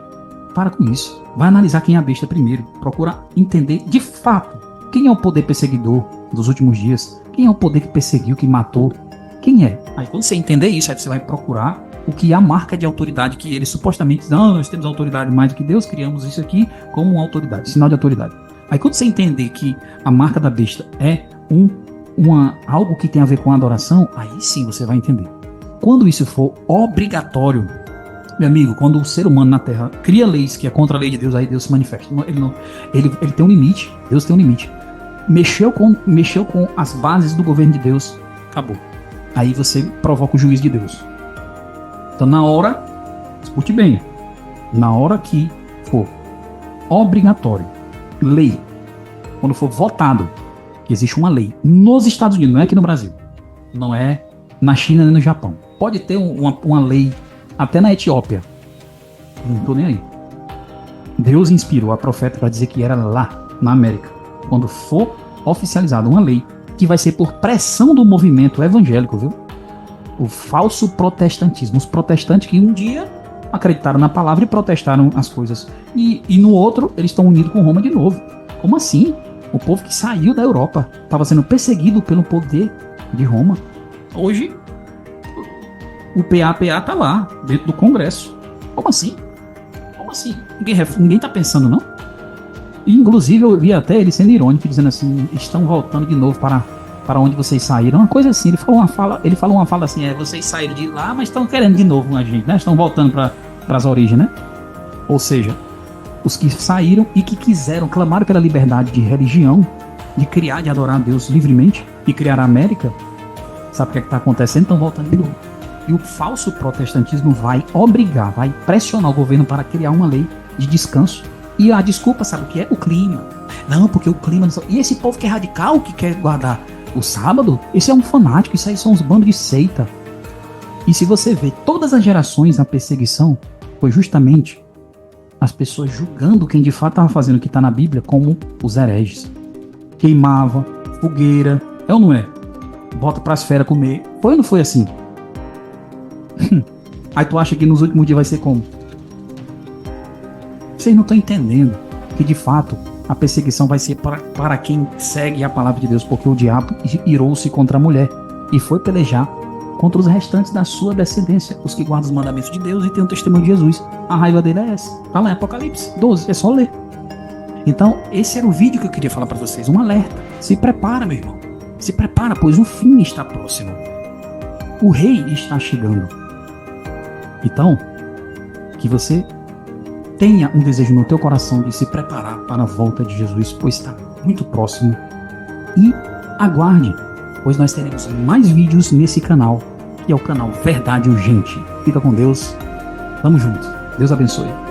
Para com isso. Vai analisar quem é a besta primeiro. Procura entender de fato quem é o poder perseguidor dos últimos dias. Quem é o poder que perseguiu, que matou. Quem é? Aí quando você entender isso, aí você vai procurar o que é a marca de autoridade que eles supostamente dizem. Não, nós temos autoridade mais do que Deus, criamos isso aqui como uma autoridade, sinal de autoridade. Aí quando você entender que a marca da besta é algo que tem a ver com a adoração, aí sim você vai entender. Quando isso for obrigatório, meu amigo, quando o ser humano na Terra cria leis que é contra a lei de Deus, aí Deus se manifesta. Ele tem um limite. Deus tem um limite. Mexeu com as bases do governo de Deus, acabou. Aí você provoca o juízo de Deus. Então na hora, escute bem, na hora que for obrigatório, lei, quando for votado, que existe uma lei nos Estados Unidos, não é aqui no Brasil, não é na China nem no Japão. Pode ter uma lei até na Etiópia. Não tô nem aí. Deus inspirou a profeta para dizer que era lá, na América, quando for oficializada uma lei que vai ser por pressão do movimento evangélico, viu? O falso protestantismo. Os protestantes que um dia acreditaram na palavra e protestaram as coisas. E no outro, eles estão unidos com Roma de novo. Como assim? O povo que saiu da Europa estava sendo perseguido pelo poder de Roma. Hoje, o PAPA tá lá, dentro do Congresso. Como assim? Como assim? Ninguém tá pensando, não? E, inclusive, eu vi até ele sendo irônico, dizendo assim, estão voltando de novo para onde vocês saíram. Uma coisa assim, ele falou uma fala assim, vocês saíram de lá, mas estão querendo de novo a gente, né? Estão voltando para as origens, né? Ou seja, os que saíram e que quiseram, clamaram pela liberdade de religião, de criar, de adorar a Deus livremente, e criar a América, sabe o que é que está acontecendo? Estão voltando de novo. E o falso protestantismo vai obrigar, vai pressionar o governo para criar uma lei de descanso. E a desculpa, sabe o que é? O clima. Não, porque o clima... E esse povo que é radical, que quer guardar o sábado, esse é um fanático, isso aí são uns bandos de seita. E se você vê todas as gerações na perseguição, foi justamente as pessoas julgando quem de fato estava fazendo o que está na Bíblia como os hereges. Queimava, fogueira, é ou não é? Bota para as feras comer. Foi ou não foi assim? Aí tu acha que nos últimos dias vai ser como? Vocês não estão entendendo que de fato a perseguição vai ser para quem segue a palavra de Deus, porque o diabo irou-se contra a mulher e foi pelejar contra os restantes da sua descendência, os que guardam os mandamentos de Deus e têm o testemunho de Jesus. A raiva dele é essa. Tá lá em Apocalipse 12, é só ler. Então esse era o vídeo que eu queria falar para vocês, um alerta. Se prepara, meu irmão. Se prepara, pois o fim está próximo. O rei está chegando. Então, que você tenha um desejo no teu coração de se preparar para a volta de Jesus, pois está muito próximo. E aguarde, pois nós teremos mais vídeos nesse canal, que é o canal Verdade Urgente. Fica com Deus. Tamo junto. Deus abençoe.